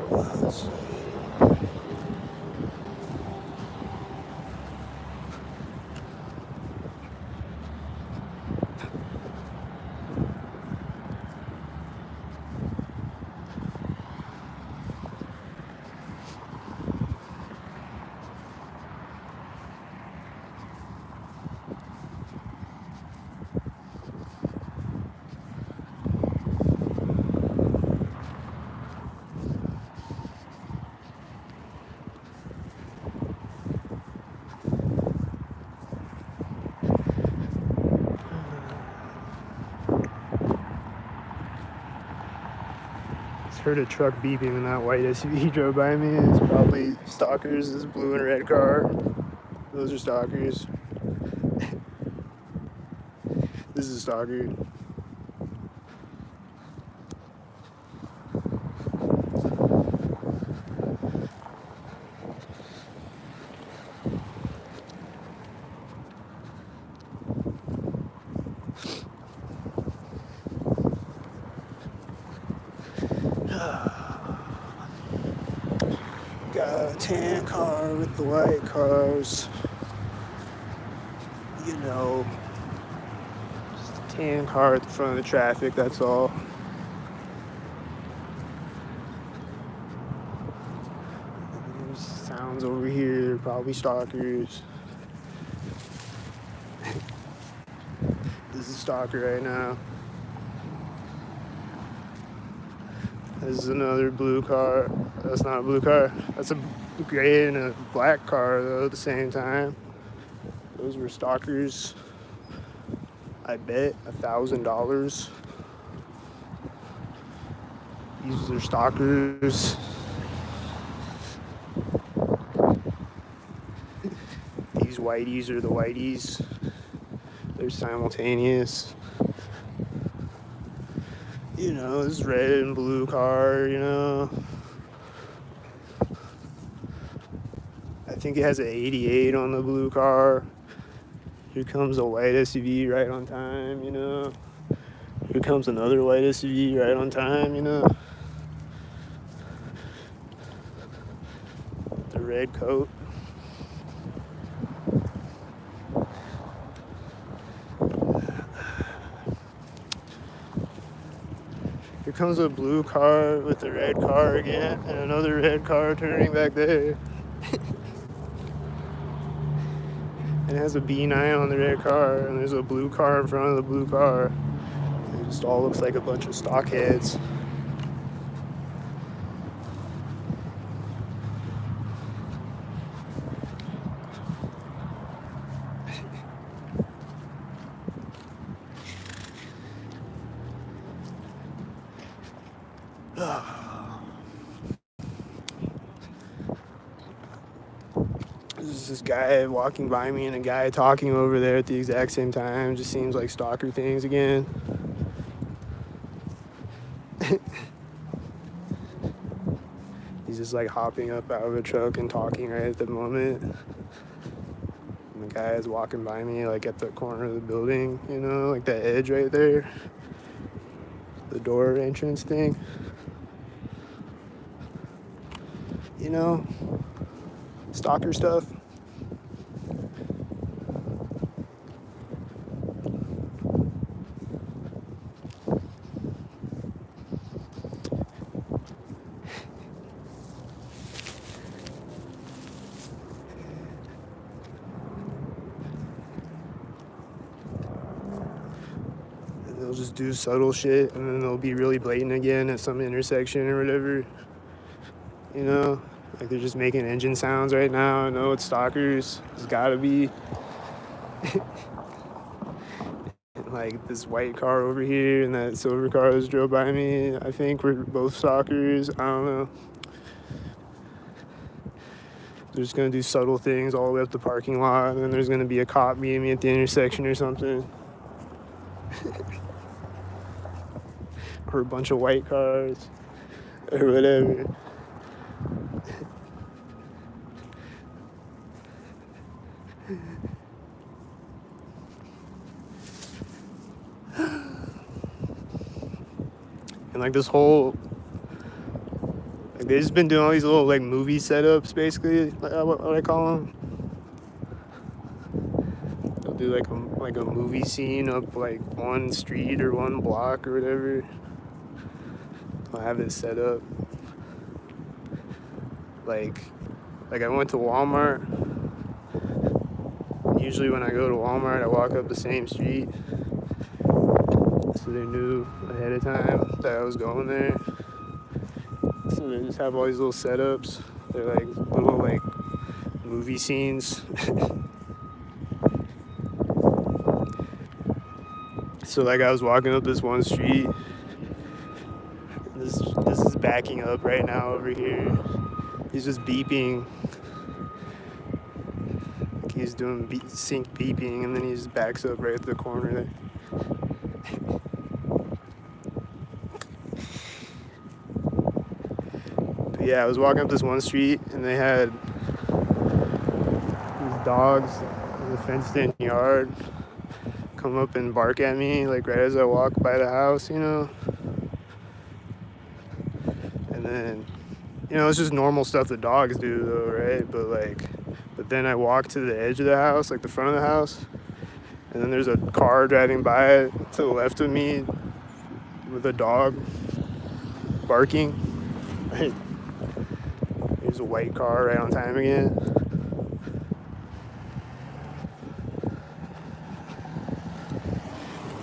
Let's see. Heard a truck beeping when that white SUV drove by me. It's probably stalkers. This blue and red car. Those are stalkers. This is a stalker. Got a tan car with the white cars. You know, just a tan car at the front of the traffic, that's all. There's sounds over here, probably stalkers. This is a stalker right now. This is another blue car. That's not a blue car. That's a gray and a black car, though, at the same time. Those were stalkers. I bet $1,000. These are stalkers. These whiteys are the whiteys. They're simultaneous. You know, this red and blue car, you know. I think it has an 88 on the blue car. Here comes a white SUV right on time, you know. Here comes another white SUV right on time, you know. The red coat. Here comes a blue car with the red car again, and another red car turning back there. And it has a B9 on the red car, and there's a blue car in front of the blue car. It just all looks like a bunch of stockheads. There's this guy walking by me and a guy talking over there at the exact same time. Just seems like stalker things again. He's just like hopping up out of a truck and talking right at the moment. And the guy is walking by me like at the corner of the building, you know, like that edge right there. The door entrance thing. You know, stalker stuff. They'll just do subtle shit and then they'll be really blatant again at some intersection or whatever. You know, like they're just making engine sounds right now. I know it's stalkers. It's gotta be. Like this white car over here and that silver car that drove by me, I think we're both stalkers. I don't know. They're just gonna do subtle things all the way up the parking lot, and then there's gonna be a cop meeting me at the intersection or something. Or a bunch of white cars, or whatever. And like this whole Like they just been doing all these little like movie setups, basically, like what I call them. They'll do like a movie scene up like one street or one block or whatever. They'll have it set up. Like I went to Walmart. Usually when I go to Walmart, I walk up the same street, so they knew ahead of time that I was going there. So they just have all these little setups. They're like little like movie scenes. So like I was walking up this one street. This is backing up right now over here. He's just beeping. Like he's doing sync beeping, and then he just backs up right at the corner there. But yeah, I was walking up this one street, and they had these dogs in the fenced-in yard come up and bark at me, like right as I walk by the house, you know. And then, you know, it's just normal stuff that dogs do, though, right? But then I walk to the edge of the house, like the front of the house, and then there's a car driving by to the left of me with a dog barking. Right? There's a white car right on time again.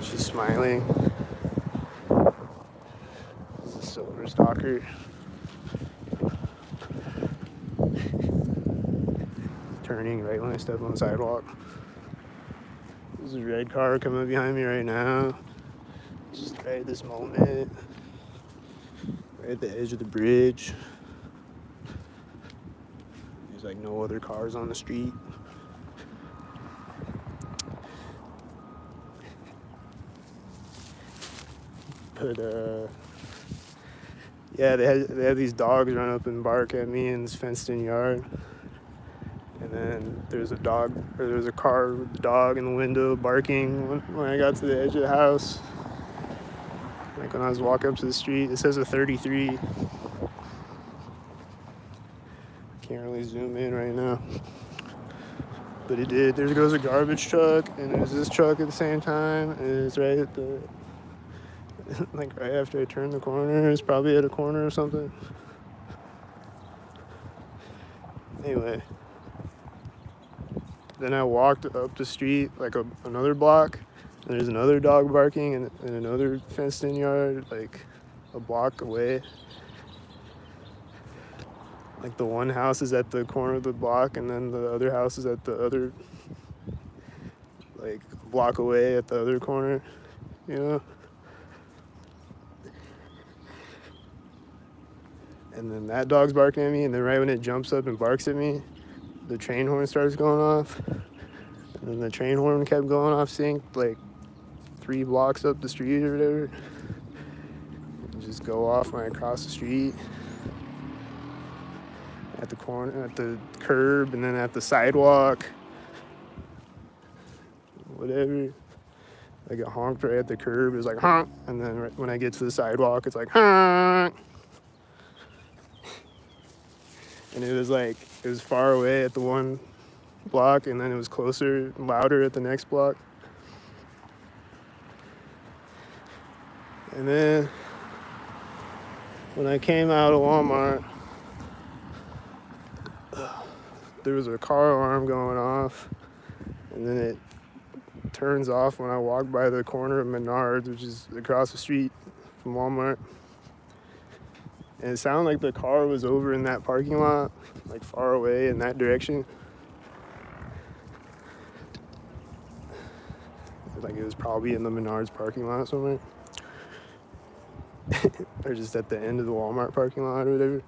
She's smiling. This is a silver stalker. Turning right when I step on the sidewalk. There's a red car coming behind me right now. Just right at this moment. Right at the edge of the bridge. There's like no other cars on the street. But yeah, they had these dogs run up and bark at me in this fenced-in yard. And then there's a car with a dog in the window barking when I got to the edge of the house. Like when I was walking up to the street, it says a 33. Can't really zoom in right now. But it did. There goes a garbage truck, and there's this truck at the same time, and it's right at the, like right after I turn the corner. It's probably at a corner or something. Anyway. Then I walked up the street like another block, and there's another dog barking in another fenced-in yard, like a block away. Like the one house is at the corner of the block, and then the other house is at the other, like a block away at the other corner, you know? And then that dog's barking at me, and then right when it jumps up and barks at me, the train horn starts going off. And then the train horn kept going off sync, like 3 blocks up the street or whatever. And just go off when I cross the street. At the corner, at the curb, and then at the sidewalk. Whatever. I get honked right at the curb. It was like honk, and then right when I get to the sidewalk, it's like honk. And it was far away at the one block, and then it was closer, louder at the next block. And then when I came out of Walmart, there was a car alarm going off, and then it turns off when I walk by the corner of Menards, which is across the street from Walmart. And it sounded like the car was over in that parking lot, like far away in that direction. Like it was probably in the Menards parking lot somewhere. Or just at the end of the Walmart parking lot or whatever.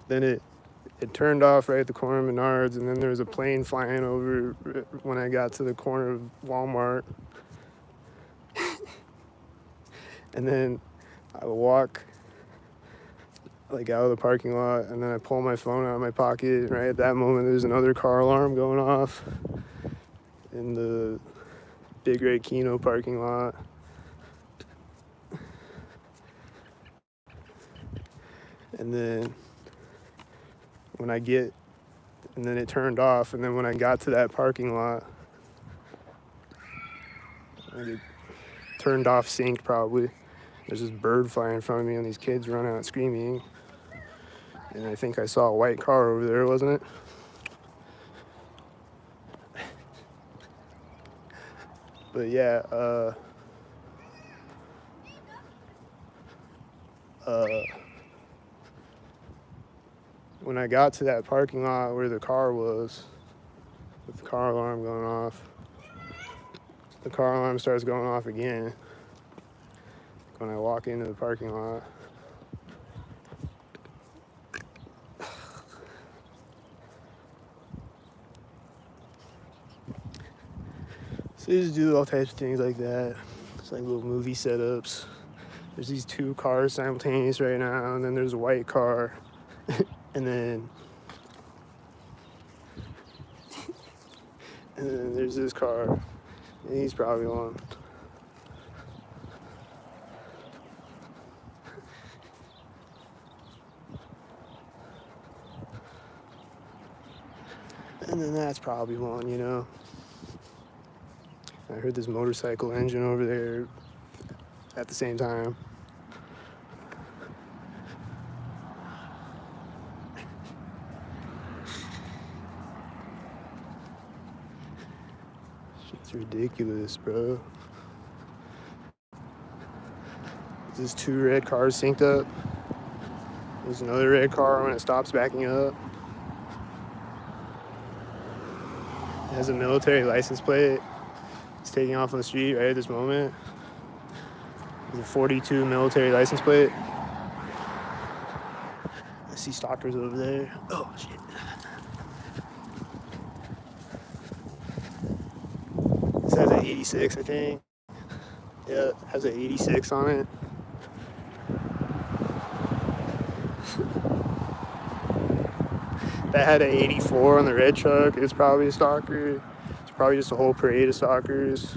Then it turned off right at the corner of Menards, and then there was a plane flying over when I got to the corner of Walmart. And then I walk like out of the parking lot, and then I pull my phone out of my pocket. Right at that moment, there's another car alarm going off in the Big Red Kino parking lot. And then and then it turned off. And then when I got to that parking lot, it turned off sync probably. There's this bird flying in front of me and these kids running out screaming. And I think I saw a white car over there, wasn't it? But yeah, when I got to that parking lot where the car was, with the car alarm going off, the car alarm starts going off again when I walk into the parking lot. So they just do all types of things like that. It's like little movie setups. There's these two cars simultaneous right now, and then there's a white car, and then there's this car, and he's probably on. And then that's probably one, you know. I heard this motorcycle engine over there at the same time. Shit's ridiculous, bro. There's two red cars synced up. There's another red car when it stops backing up. It has a military license plate. It's taking off on the street right at this moment. There's a 42 military license plate. I see stalkers over there. Oh, shit. This has an 86, I think. Yeah, it has an 86 on it. That had an 84 on the red truck. It's probably a stalker. It's probably just a whole parade of stalkers.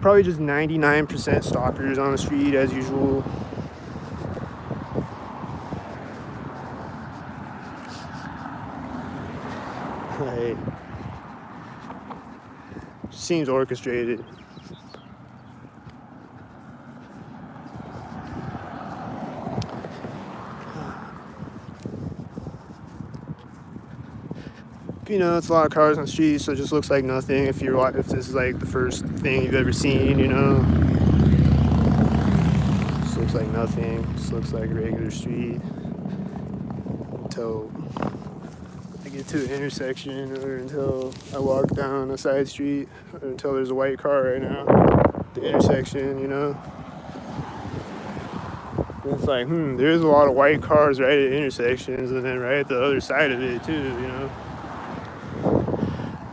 Probably just 99% stalkers on the street as usual. Like, seems orchestrated. You know, it's a lot of cars on the street, so it just looks like nothing if this is like the first thing you've ever seen, you know. Just looks like nothing. Just looks like a regular street until I get to the intersection, or until I walk down a side street, or until there's a white car right now at the intersection, you know. And it's like, there's a lot of white cars right at intersections, and then right at the other side of it too, you know.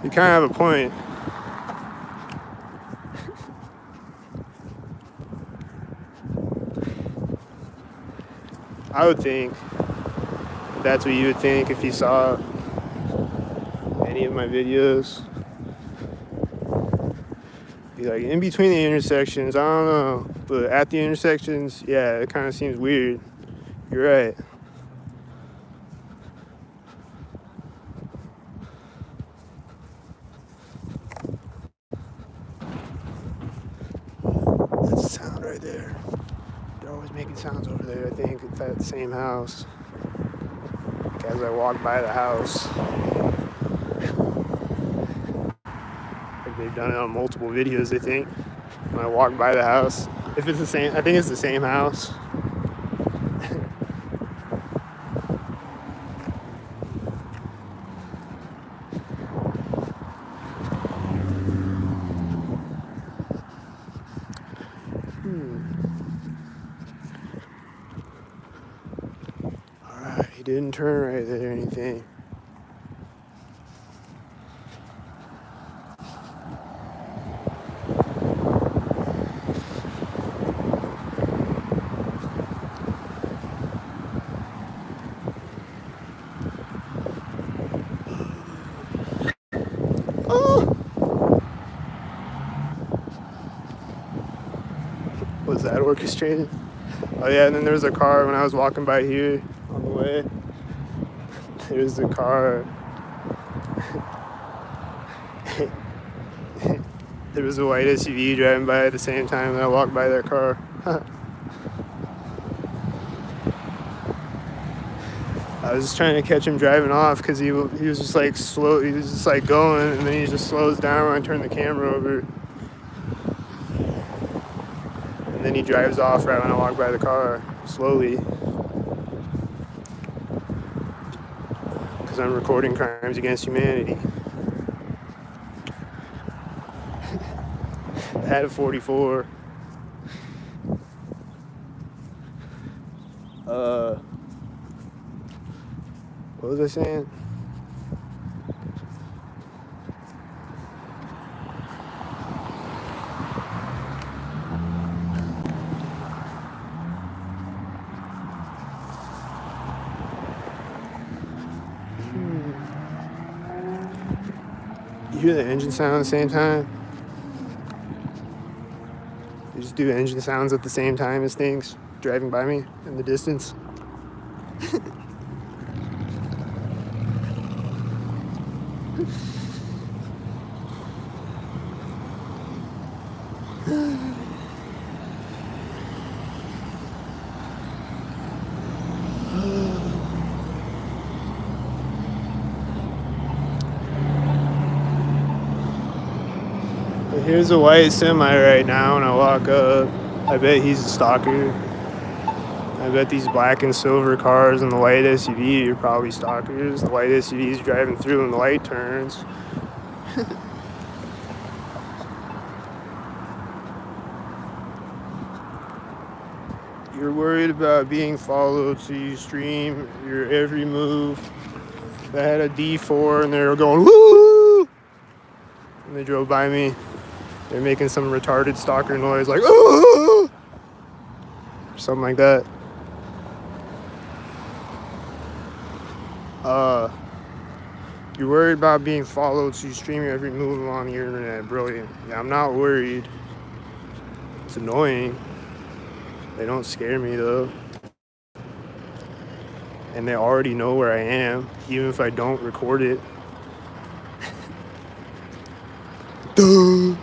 You kind of have a point. I would think that's what you would think if you saw any of my videos. Be like, in between the intersections, I don't know. But at the intersections, yeah, it kind of seems weird. You're right. That's the sound right there. They're always making sounds over there, I think, at that same house. Like as I walk by the house. Like they've done it on multiple videos, I think. When I walk by the house. If it's the same, I think it's the same house. Alright, he didn't turn right there or anything. Was that orchestrated? Oh yeah, and then there was a car when I was walking by here on the way. There's a car. There was a white SUV driving by at the same time that I walked by that car. I was just trying to catch him driving off because he was just like slow. He was just like going, and then he just slows down when I turn the camera over. And then he drives off right when I walk by the car, slowly. Because I'm recording crimes against humanity. I had a 44. What was I saying? You hear the engine sound at the same time? You just do engine sounds at the same time as things driving by me in the distance. Here's a white semi right now when I walk up. I bet he's a stalker. I bet these black and silver cars and the white SUV are probably stalkers. The white SUV is driving through when the light turns. You're worried about being followed, so you stream your every move. They had a D4 and they were going woo! And they drove by me. They're making some retarded stalker noise like ooh! Or something like that. You're worried about being followed, so you stream your every move on the internet. Brilliant. Yeah, I'm not worried. It's annoying. They don't scare me though. And they already know where I am, even if I don't record it. Duh.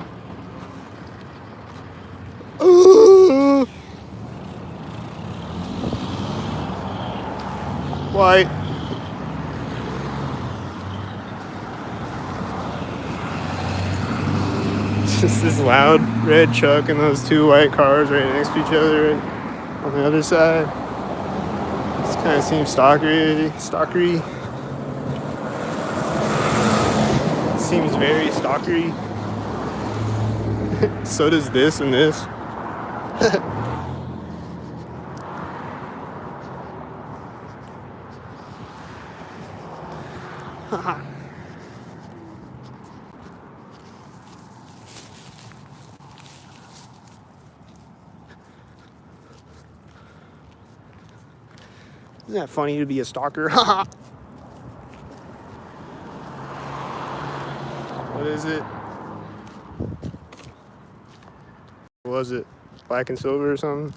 White. Just this loud red truck and those two white cars right next to each other on the other side. This kind of seems stalkery. Seems very stalkery. So does this and this. Isn't that funny to be a stalker? What is it? What was it? Black and silver or something?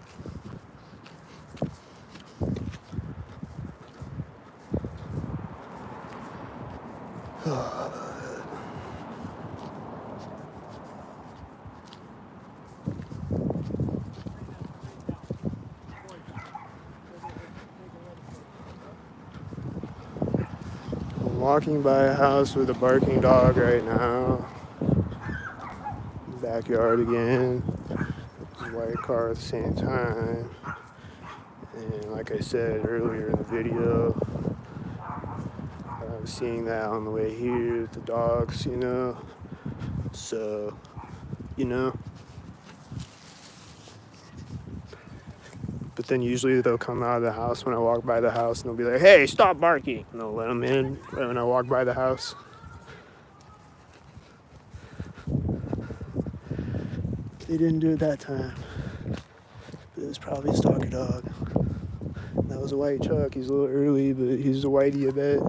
I'm walking by a house with a barking dog right now. Backyard again. White car at the same time. And like I said earlier in the video, I was seeing that on the way here with the dogs, you know. So, you know. But then usually they'll come out of the house when I walk by the house and they'll be like, hey, stop barking. And they'll let them in right when I walk by the house. They didn't do it that time. But it was probably a stalker dog. That was a white truck. He's a little early, but he's a whitey, I bet.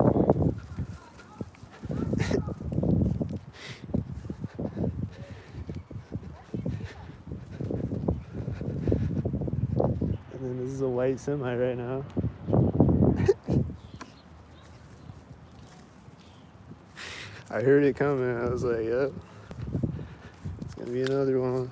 And then this is a white semi right now. I heard it coming. I was like, yep, it's gonna be another one.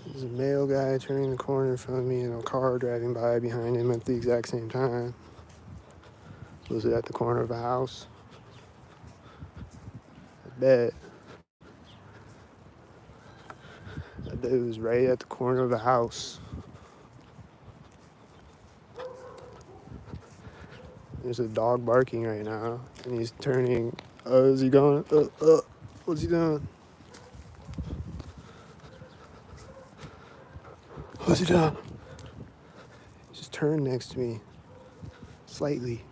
There's a male guy turning the corner in front of me and a car driving by behind him at the exact same time. Was it at the corner of a house? I bet. I bet it was right at the corner of a house. There's a dog barking right now, and he's turning. Oh, is he going? What's he doing? What's he doing? He just turned next to me, slightly.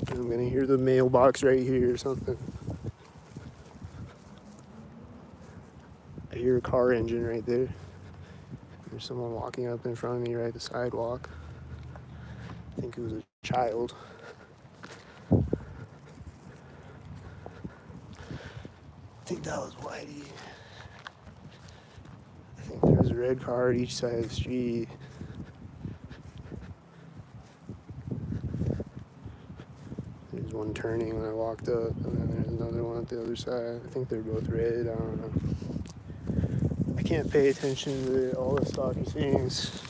I'm gonna hear the mailbox right here or something. I hear a car engine right there. There's someone walking up in front of me right at the sidewalk. I think it was a child. I think that was Whitey. I think there was a red car at each side of the street. There's one turning when I walked up, and then there's another one at the other side. I think they're both red. I don't know. I can't pay attention to all the stalker things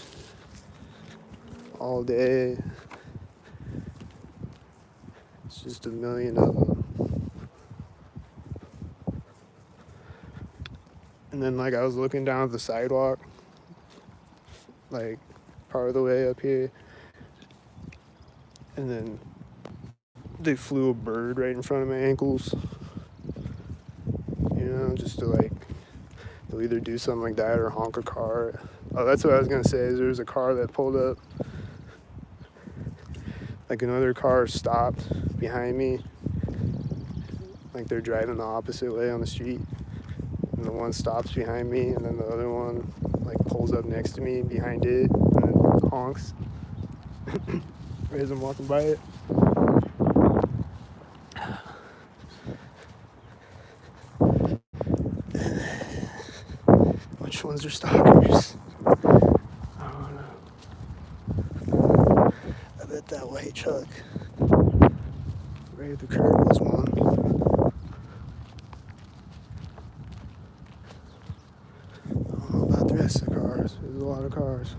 all day. It's just a million of them. And then, like, I was looking down at the sidewalk, like, part of the way up here, and then they flew a bird right in front of my ankles. You know, just to, like, they'll either do something like that or honk a car. Oh, that's what I was gonna say, is there was a car that pulled up. Like, another car stopped behind me. Like, they're driving the opposite way on the street. And the one stops behind me, and then the other one, like, pulls up next to me behind it, and then honks. Right as I'm walking by it. Which ones are stalkers? I don't know. I bet that white truck right at the curb was one. I don't know about the rest of the cars. There's a lot of cars.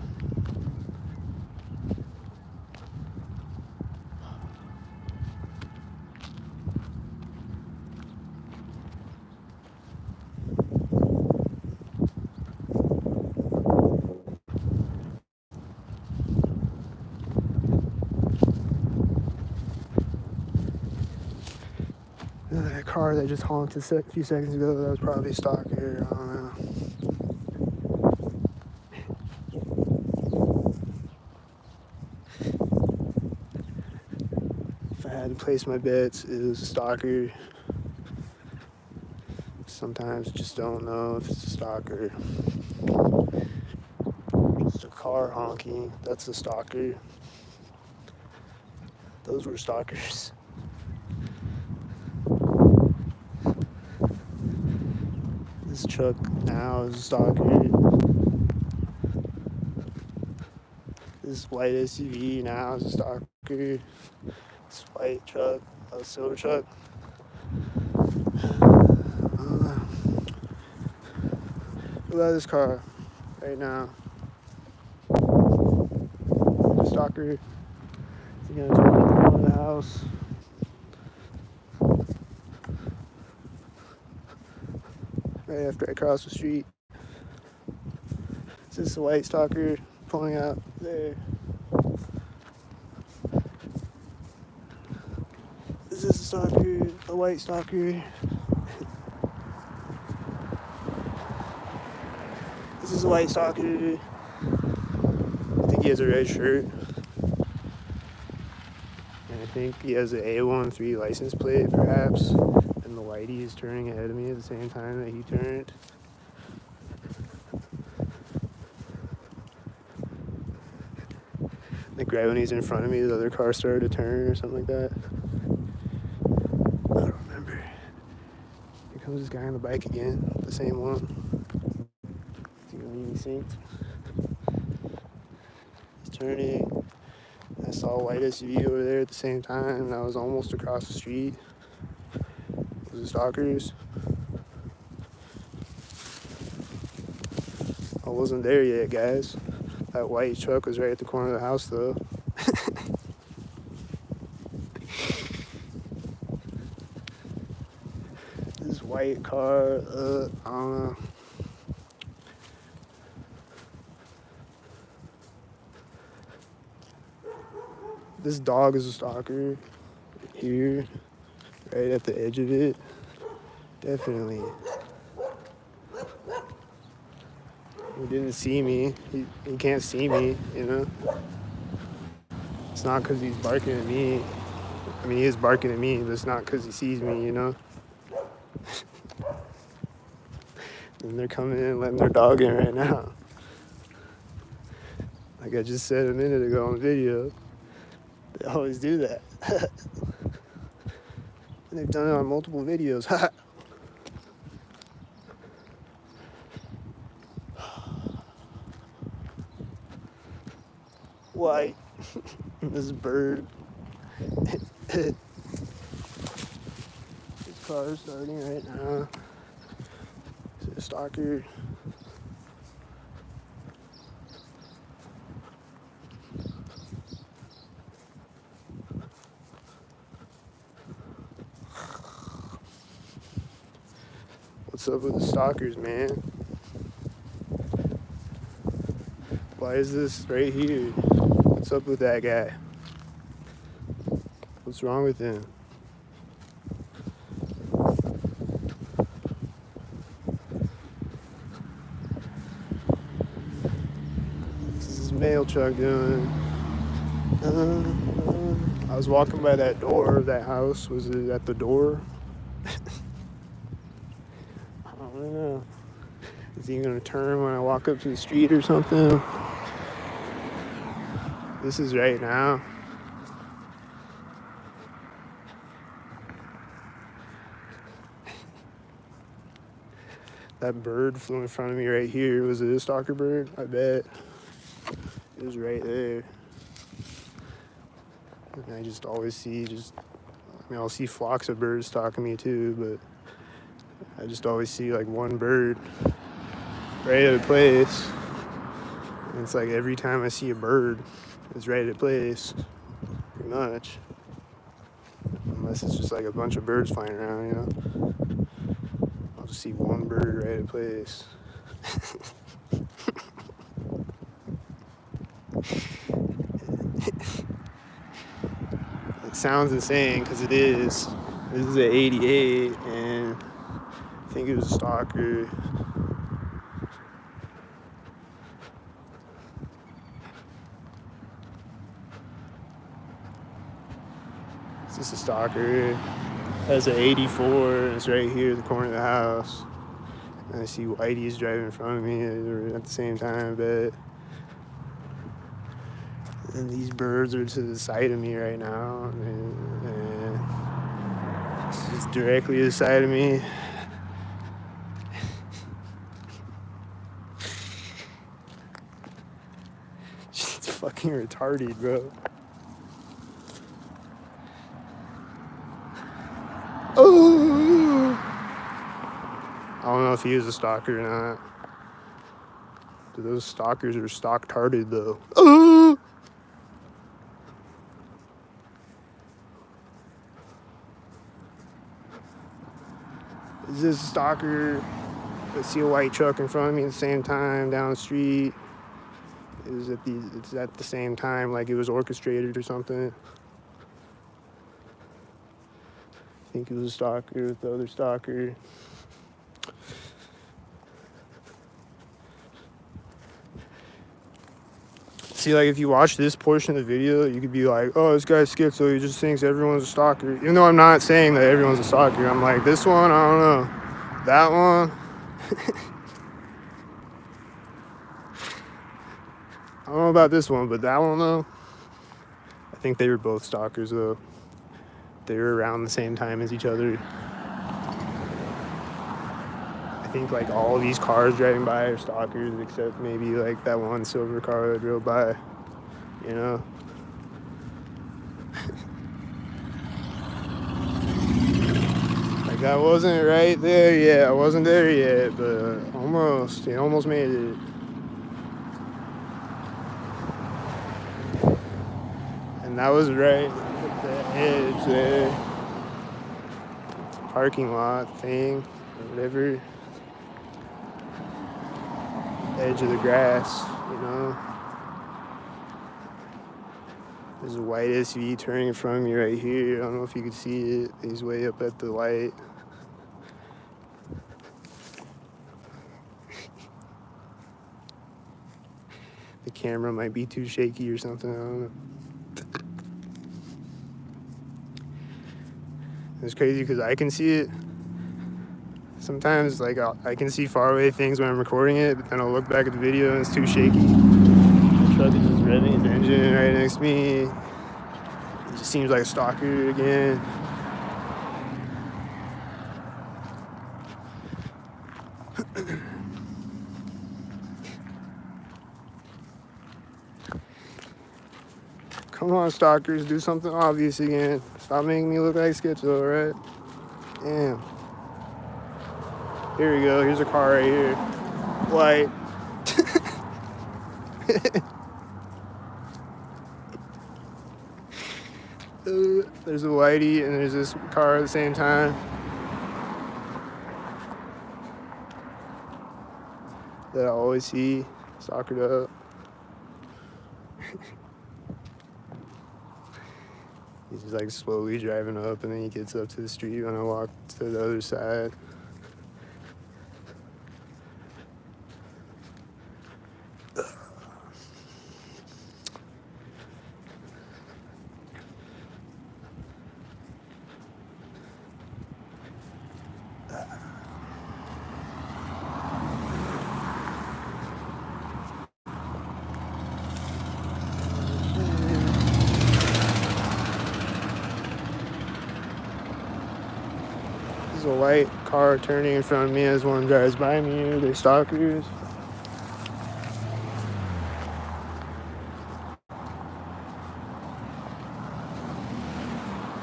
That car that just honked a few seconds ago, that was probably a stalker. I don't know. If I had to place my bets, it was a stalker. Sometimes I just don't know if it's a stalker. Just a car honking, that's a stalker. Those were stalkers. This truck now is a stalker. This white SUV now is a stalker. This white truck, a silver truck. Look at this car right now. The stalker is gonna turn at the corner of the house. Right after I cross the street. Is this the white stalker pulling out there? Is this a stalker? A white stalker? This is a white stalker. think he has a red shirt. And I think he has an A13 license plate, perhaps. And the whitey is turning ahead of me at the same time that he turned. Like right when he's in front of me, the other car started to turn or something like that. I don't remember. Here comes this guy on the bike again, the same one. He's gonna leave me synced. He's turning. I saw a white SUV over there at the same time, and I was almost across the street. It was the stalkers. I wasn't there yet, guys. That white truck was right at the corner of the house, though. This white car, I don't know. This dog is a stalker. Here, right at the edge of it. Definitely. He didn't see me. He can't see me, you know? It's not because he's barking at me. I mean, he is barking at me, but it's not because he sees me, you know? And they're coming in and letting their dog in right now. Like I just said a minute ago on video. They always do that. And they've done it on multiple videos. White. This bird. This car is starting right now. It's a stalker. What's up with the stalkers, man? Why is this right here? What's up with that guy? What's wrong with him? What's this mail truck doing? I was walking by that door of that house. Was it at the door? I don't know. Is he gonna turn when I walk up to the street or something? This is right now. That bird flew in front of me right here. Was it a stalker bird? I bet. It was right there. And I just always see I'll see flocks of birds stalking me too, but I just always see like one bird right at a place. And it's like every time I see a bird, it's right at a place, pretty much. Unless it's just like a bunch of birds flying around, you know? I'll just see one bird right at a place. It sounds insane because it is. This is an 88, and I think it was a stalker. It's just a stalker. It has an 84, and it's right here at the corner of the house. And I see Whitey's driving in front of me at the same time, but and these birds are to the side of me right now, and it's just directly to the side of me. It's fucking retarded, bro. Oh! I don't know if he is a stalker or not. But those stalkers are stock-tarded, though. Oh! Is this a stalker? I see a white truck in front of me at the same time down the street. It's at the same time, like it was orchestrated or something. I think it was a stalker with the other stalker. See, like, if you watch this portion of the video, you could be like, oh, this guy's schizo, he just thinks everyone's a stalker. Even though I'm not saying that everyone's a stalker. I'm like, this one, I don't know. That one, I don't know about this one, but that one, though, I think they were both stalkers, though. They were around the same time as each other. I think, like, all these cars driving by are stalkers, except maybe, like, that one silver car that drove by, you know? Like, I wasn't right there yet. I wasn't there yet, but almost. He almost made it. And that was right at the edge there. Parking lot thing, or whatever. Edge of the grass, you know. There's a white SUV turning in front of me right here. I don't know if you can see it. He's way up at the light. The camera might be too shaky or something, I don't know. It's crazy because I can see it. Sometimes, like, I can see far away things when I'm recording it, but then I'll look back at the video and it's too shaky. The truck is just revving its engine right next to me. It just seems like a stalker again. Come on, stalkers, do something obvious again. Stop making me look like schizo, right? Damn. Here we go. Here's a car right here. White. There's a whitey and there's this car at the same time. That I always see stalkered up. He's just like slowly driving up and then he gets up to the street when I walk to the other side. There's a white car turning in front of me as one drives by me. Are they stalkers?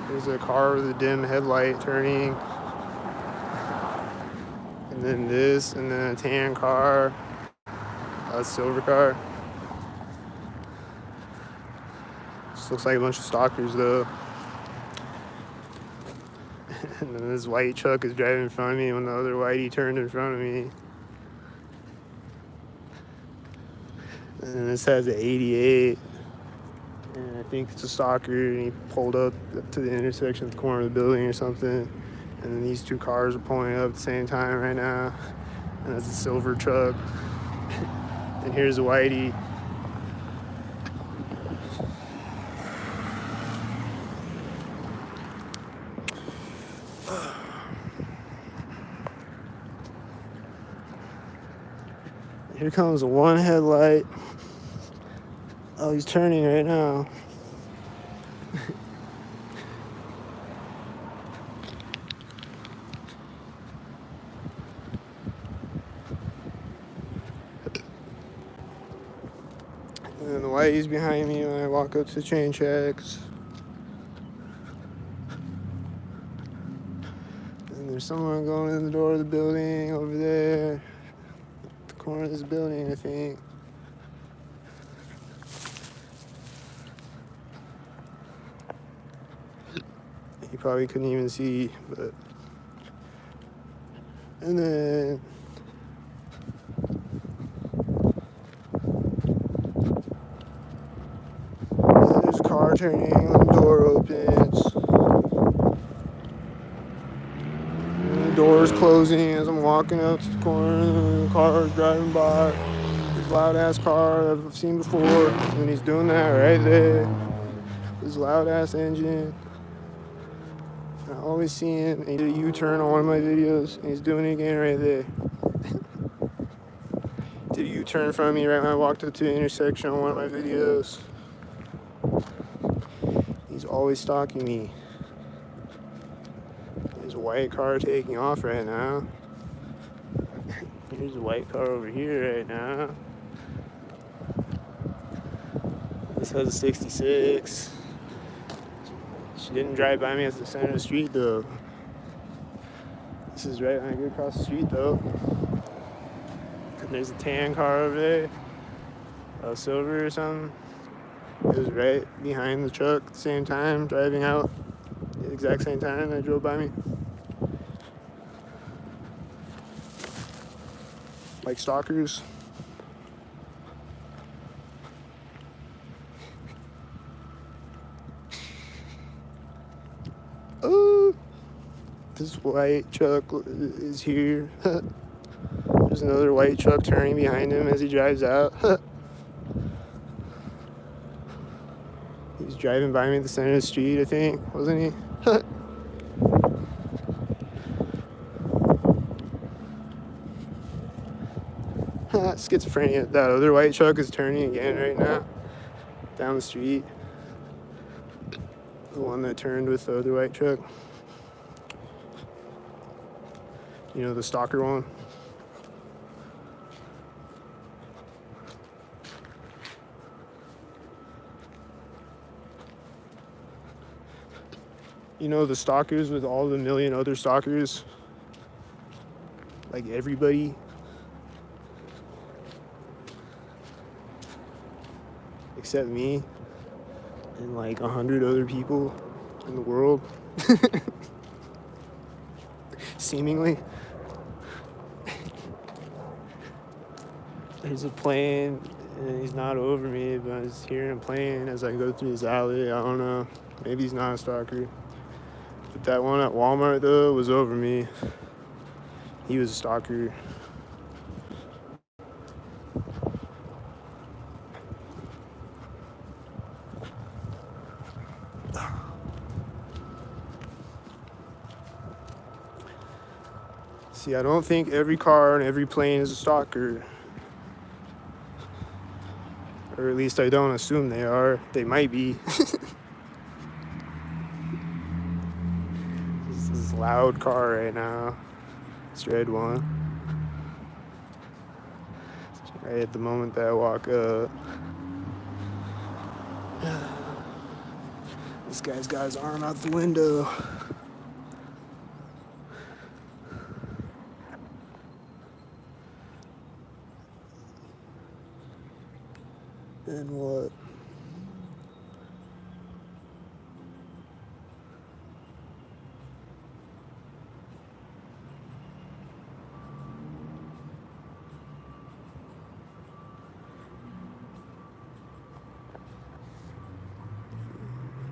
There's a car with a dim headlight turning. And then this, and then a tan car. A silver car. This looks like a bunch of stalkers though. And then this white truck is driving in front of me when the other whitey turned in front of me. And then this has an 88. And I think it's a stalker, and he pulled up to the intersection at the corner of the building or something. And then these two cars are pulling up at the same time right now. And that's a silver truck. And here's a whitey. Here comes one headlight. Oh, he's turning right now. And then the whitey's behind me when I walk up to the train tracks. And there's someone going in the door of the building over there. The corner of this building, I think. You probably couldn't even see, but. And then. There's a car turning, the door opens. And the door's closing as I'm walking out to the corner, and the car's driving by. loud ass car that I've seen before, and he's doing that right there. This loud ass engine. I always see him, and he did a U-turn on one of my videos, and he's doing it again right there. Did a U-turn from me right when I walked up to the intersection on one of my videos. He's always stalking me. There's a white car taking off right now. Here's a white car over here right now. This has a 66. She didn't drive by me at the center of the street though. This is right when I get across the street though. And there's a tan car over there. A silver or something. It was right behind the truck at the same time, driving out at the exact same time that drove by me. Like stalkers. Oh, this white truck is here. There's another white truck turning behind him as he drives out. He's driving by me at the center of the street, I think, wasn't he? Schizophrenia. That other white truck is turning again right now. Down the street. The one that turned with the other white truck. You know, the stalker one. You know, the stalkers with all the million other stalkers. Like everybody. Except me. And like 100 other people in the world. Seemingly. There's a plane, and he's not over me, but I was hearing him playing as I go through this alley. I don't know. Maybe he's not a stalker. But that one at Walmart, though, was over me. He was a stalker. See, I don't think every car and every plane is a stalker. Or at least I don't assume they are. They might be. This is a loud car right now. This red one. Right at the moment that I walk up. This guy's got his arm out the window. And what?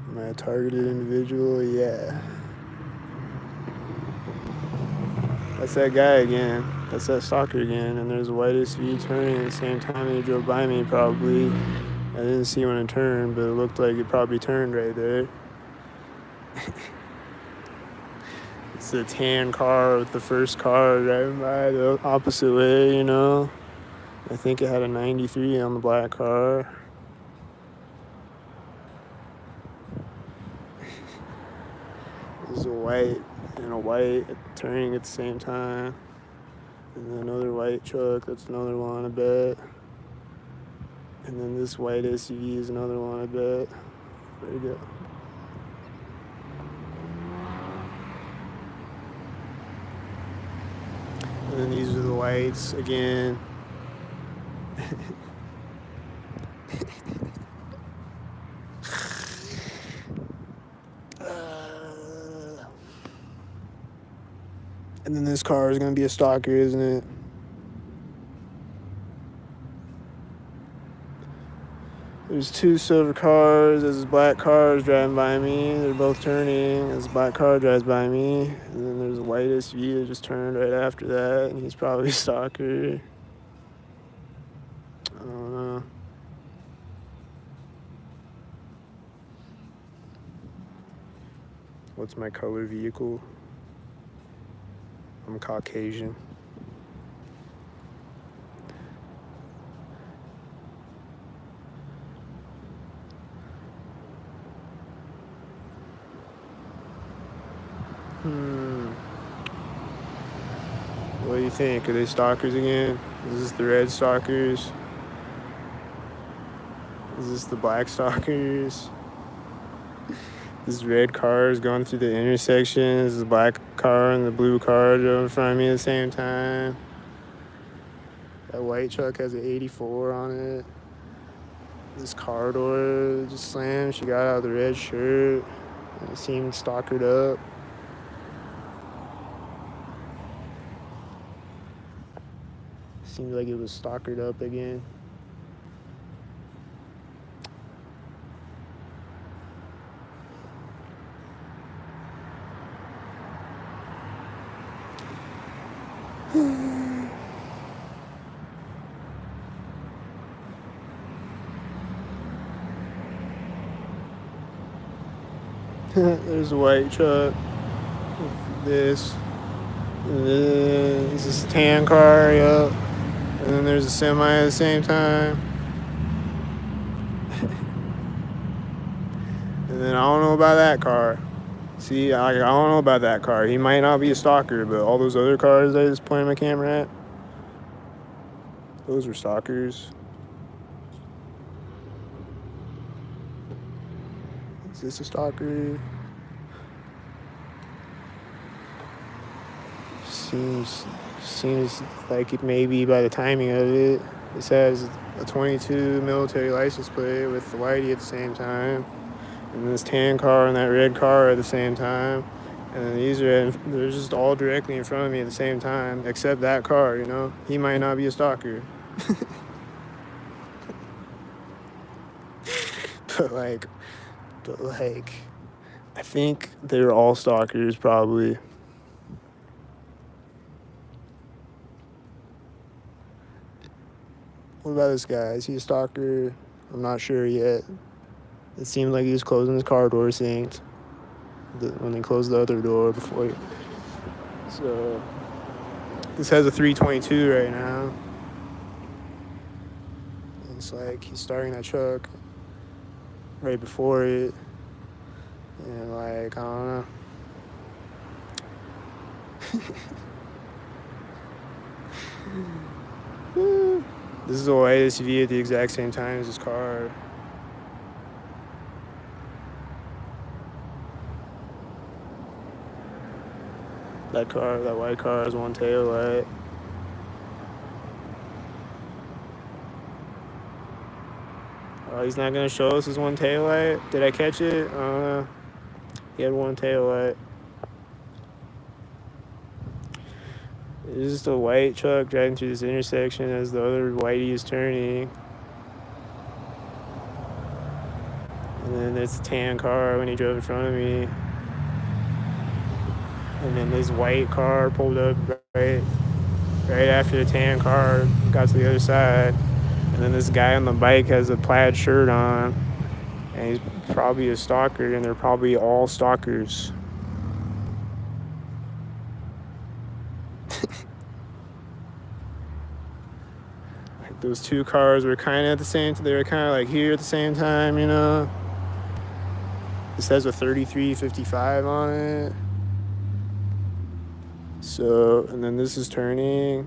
Am I a targeted individual? Yeah. That's that guy again. That's that stalker again. And there's a white SUV turning at the same time he drove by me probably. I didn't see when it turned, but it looked like it probably turned right there. It's a tan car with the first car driving by the opposite way, you know. I think it had a 93 on the black car. There's a white and a white turning at the same time. And then another white truck, that's another one, I bet. And then this white SUV is another one, I bet. There you go. And then these are the whites again. And then this car is going to be a stalker, isn't it? There's two silver cars. There's black cars driving by me. They're both turning as the black car drives by me. And then there's a white SUV that just turned right after that. And he's probably a stalker. What's my color vehicle? I'm Caucasian. What do you think? Are they stalkers again? Is this the red stalkers? Is this the black stalkers? This red car is going through the intersection. This is the black car and the blue car drove in front of me at the same time. That white truck has an 84 on it. This car door just slammed. She got out of the red shirt. And it seemed stalkered up. Seemed like it was stalkered up again. There's a white truck. This. This is a tan car, yup. And then there's a semi at the same time. And then I don't know about that car. See, I don't know about that car. He might not be a stalker, but all those other cars that I just pointed my camera at, those were stalkers. Is this a stalker? Seems like it may be by the timing of it. It says a 22 military license plate with the whitey at the same time, and this tan car and that red car at the same time, and then they're just all directly in front of me at the same time, except that car. You know, he might not be a stalker. but like, I think they're all stalkers probably. What about this guy? Is he a stalker? I'm not sure yet. It seemed like he was closing his car door synced when he closed the other door before. So this has a 322 right now. It's like he's starting that truck right before it, and like I don't know. This is a white SUV at the exact same time as his car. That white car has one tail light. Oh, he's not gonna show us his one tail light? Did I catch it? I don't know. He had one tail light. It's just a white truck driving through this intersection as the other whitey is turning. And then there's a tan car when he drove in front of me. And then this white car pulled up right after the tan car got to the other side. And then this guy on the bike has a plaid shirt on. And he's probably a stalker, and they're probably all stalkers. Like those two cars were kind of at the same time. They were kind of like here at the same time, you know. This has a 3355 on it. So, and then this is turning,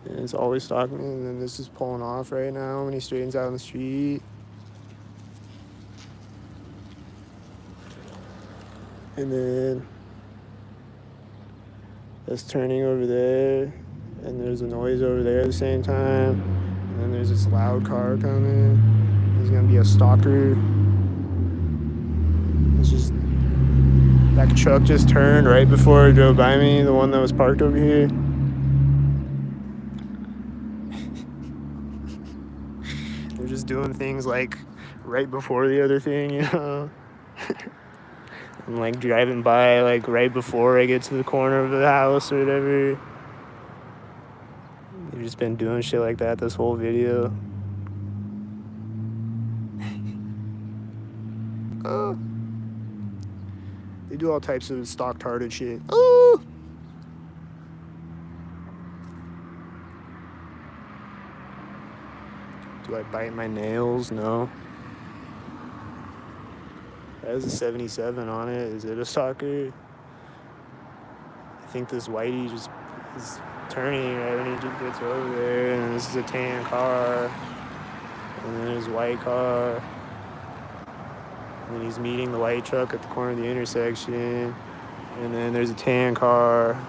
and it's always stalking me, and then this is pulling off right now when he straightens out on the street. And then that's turning over there, and there's a noise over there at the same time, and then there's this loud car coming. He's gonna be a stalker. It's just that truck just turned right before it drove by me, the one that was parked over here. They're just doing things like right before the other thing, you know. I'm like driving by like right before I get to the corner of the house or whatever. They've just been doing shit like that this whole video. They do all types of stock-tarded shit. Ooh! Do I bite my nails? No. That has a 77 on it. Is it a stalker? I think this whitey just is turning right when he just gets over there. And this is a tan car. And then there's a white car. And then he's meeting the white truck at the corner of the intersection. And then there's a tan car.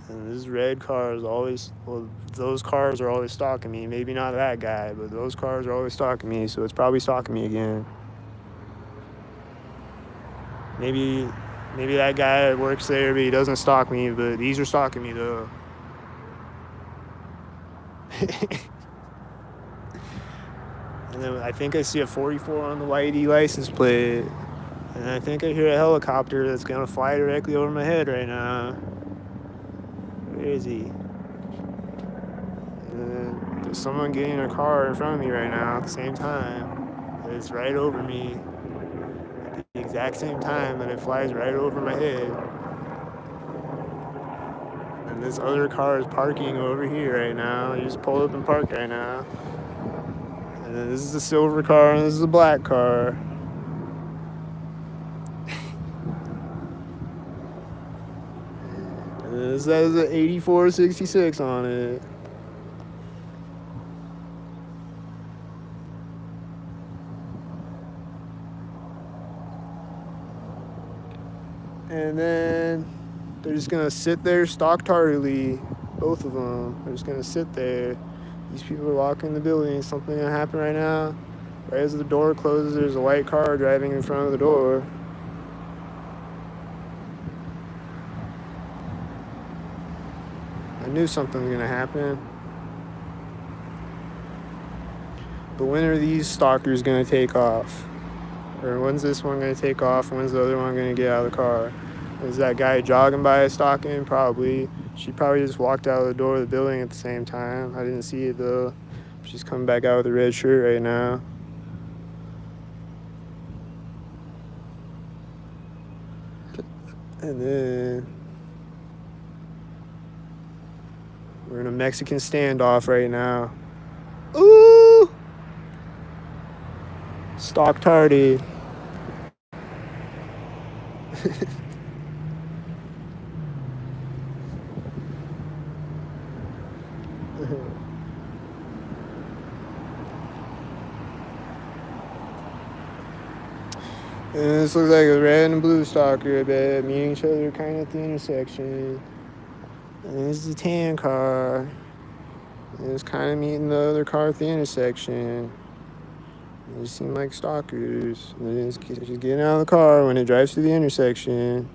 And this red car is always, well, those cars are always stalking me. Maybe not that guy, but those cars are always stalking me, so it's probably stalking me again. Maybe that guy works there, but he doesn't stalk me, but these are stalking me, though. And then I think I see a 44 on the whitey license plate. And I think I hear a helicopter that's going to fly directly over my head right now. Where is he? And then there's someone getting in a car in front of me right now at the same time. It's right over me at the exact same time that it flies right over my head. And this other car is parking over here right now. He just pulled up and parked right now. And then this is a silver car and this is a black car. And this has an 8466 on it. And then they're just gonna sit there stock-tardedly, both of them. They're just gonna sit there. These people are walking the building. Something gonna happen right now. Right as the door closes, there's a white car driving in front of the door. I knew something was gonna happen. But when are these stalkers gonna take off? Or when's this one gonna take off? When's the other one gonna get out of the car? Is that guy jogging by stalking? Probably. She probably just walked out of the door of the building at the same time. I didn't see it though. She's coming back out with a red shirt right now. And then we're in a Mexican standoff right now. Ooh! Stock-tarded. And this looks like a red and blue stalker, I bet, meeting each other kind of at the intersection. And this is a tan car. And it's kind of meeting the other car at the intersection. They just seem like stalkers. And they're just getting out of the car when it drives through the intersection.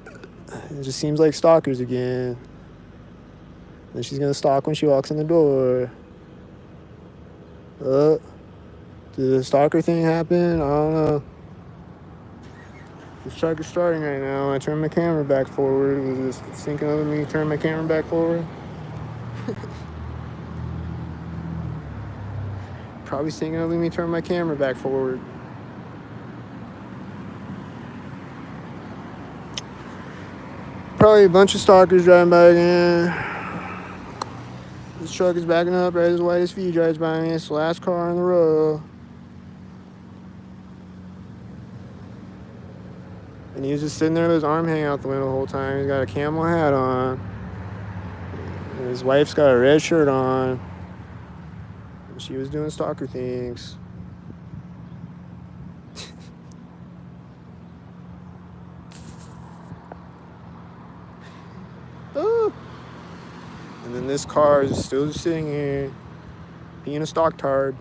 It just seems like stalkers again. Then she's gonna stalk when she walks in the door. Did the stalker thing happen? I don't know. This truck is starting right now. I turn my camera back forward. Was this thinking of me turn my camera back forward? Probably thinking of me turn my camera back forward. Probably a bunch of stalkers driving by again. This truck is backing up right as the whitest V drives by me. It's the last car in the row. And he was just sitting there with his arm hanging out the window the whole time. He's got a camel hat on. And his wife's got a red shirt on. And she was doing stalker things. Oh. And then this car is still just sitting here, being a stock-tard.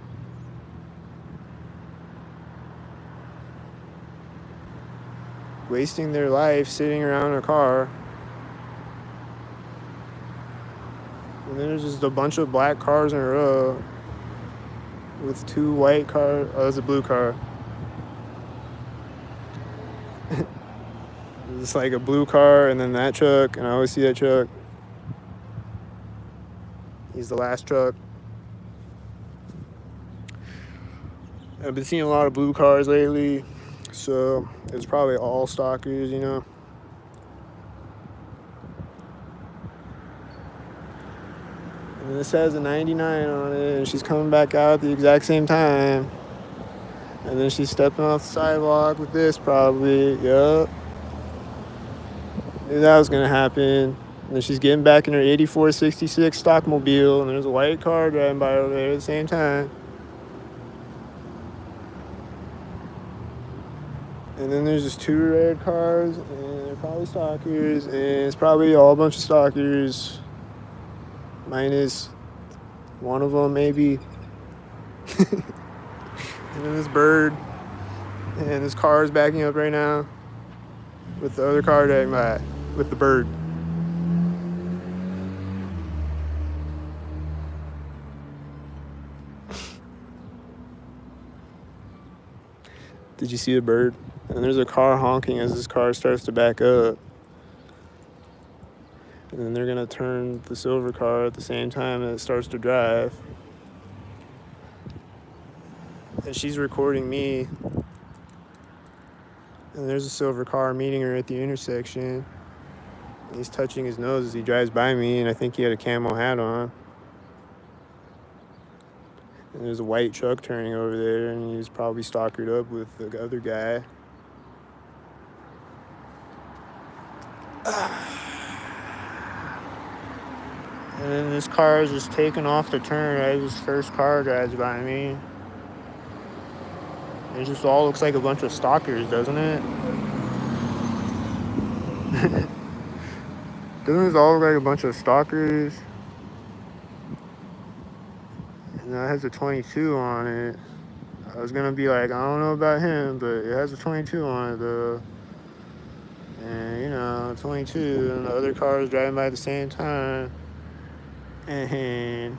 Wasting their life sitting around in a car. And then there's just a bunch of black cars in a row with two white cars. Oh, that's a blue car. And It's like a blue car and then that truck, and I always see that truck. He's the last truck. I've been seeing a lot of blue cars lately, so it's probably all stalkers, you know. And this has a 99 on it, and she's coming back out at the exact same time. And then she's stepping off the sidewalk with this, probably. Yup. Knew that was gonna happen. And then she's getting back in her 8466 stockmobile, and there's a white car driving by over there at the same time. And then there's just 2 red cars, and they're probably stalkers, and it's probably all a bunch of stalkers, minus one of them maybe. And then this bird, and this car is backing up right now, with the other car driving by, with the bird. Did you see the bird? And there's a car honking as this car starts to back up. And then they're gonna turn the silver car at the same time that it starts to drive. And she's recording me. And there's a silver car meeting her at the intersection. And he's touching his nose as he drives by me, and I think he had a camo hat on. And there's a white truck turning over there, and he's probably stalkered up with the other guy. And then this car is just taking off the turn right as this first car drives by me. It just all looks like a bunch of stalkers, doesn't it? Doesn't this all look like a bunch of stalkers? And that has a 22 on it. I was gonna be like, I don't know about him, but it has a 22 on it though. And you know, 22, and the other car is driving by at the same time. And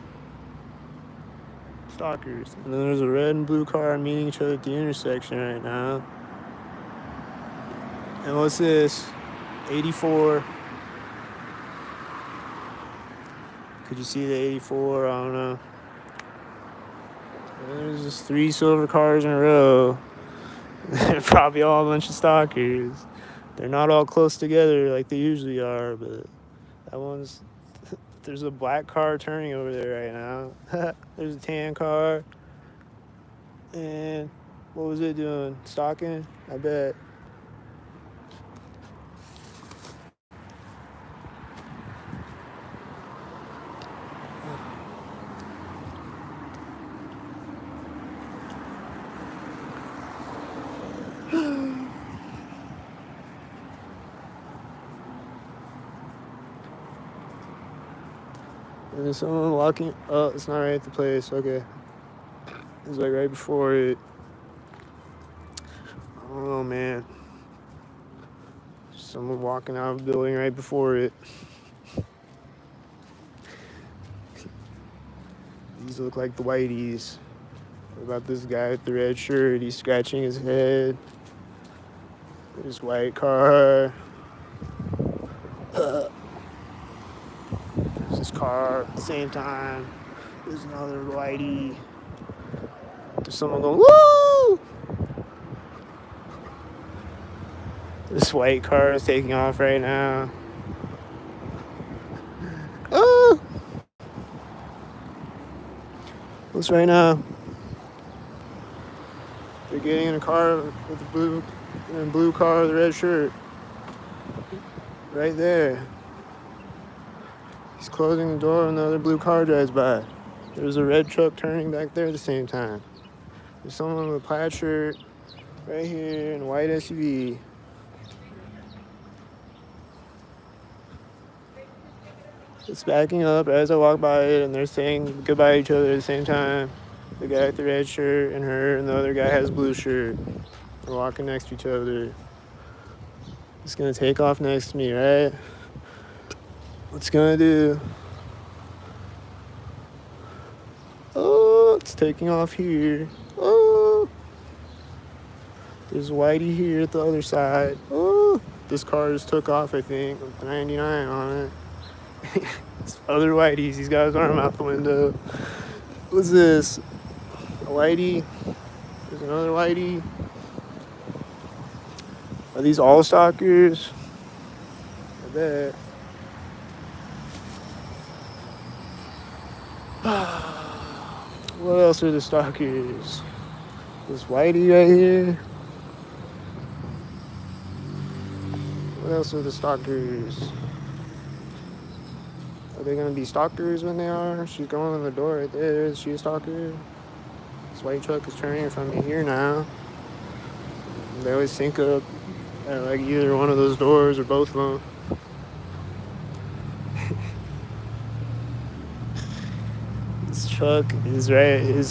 stalkers. And then there's a red and blue car meeting each other at the intersection right now. And what's this? 84. Could you see the 84? I don't know. And there's just 3 silver cars in a row. They're probably all a bunch of stalkers. They're not all close together like they usually are, but that one's... There's a black car turning over there right now. There's a tan car. And what was it doing? Stalking? I bet. And there's someone walking. Oh, it's not right at the place. Okay. It's like right before it. Oh, man. Someone walking out of the building right before it. These look like the whiteys. What about this guy with the red shirt? He's scratching his head. There's white car. There's this car at the same time. There's another whitey. There's someone going, woo! This white car is taking off right now. Oh! What's right now? They're getting in a car with the blue car with the red shirt. Right there. He's closing the door when the other blue car drives by. There's a red truck turning back there at the same time. There's someone with a plaid shirt right here in a white SUV. It's backing up as I walk by it, and they're saying goodbye to each other at the same time. The guy with the red shirt and her, and the other guy has a blue shirt. They're walking next to each other. It's gonna take off next to me, right? What's gonna do? Oh, it's taking off here. Oh, there's Whitey here at the other side. Oh. This car just took off, I think, with 99 on it. This other whitey's, he's got his arm out the window. What's this? A whitey? There's another whitey. Are these all stalkers? I bet. What else are the stalkers? This whitey right here. What else are the stalkers? Are they gonna be stalkers when they are? She's going in the door right there. Is she a stalker? This white truck is turning from me here now. They always sync up at like either one of those doors or both of them. This truck is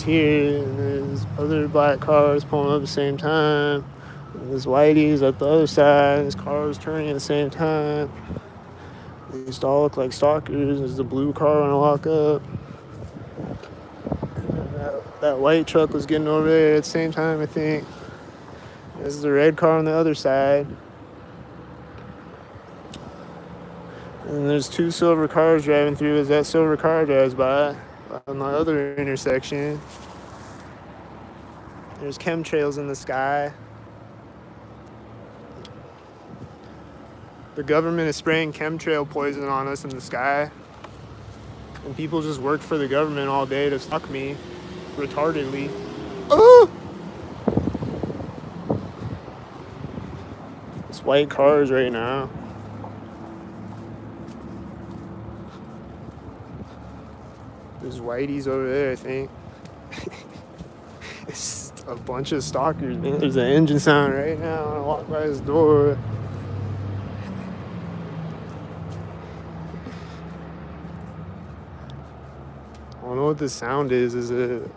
here, and there's other black cars pulling up at the same time. And this whitey's at the other side, and this car is turning at the same time. They just all look like stalkers. There's the blue car when I walk up. That white truck was getting over there at the same time, I think. This is the red car on the other side. And there's two silver cars driving through as that silver car drives by on the other intersection. There's chemtrails in the sky. The government is spraying chemtrail poison on us in the sky. And people just work for the government all day to stalk me retardedly. Oh! It's white cars right now. There's whiteys over there, I think. It's just a bunch of stalkers, man. There's an engine sound right now when I walk by this door. I don't know what this sound is. Is it a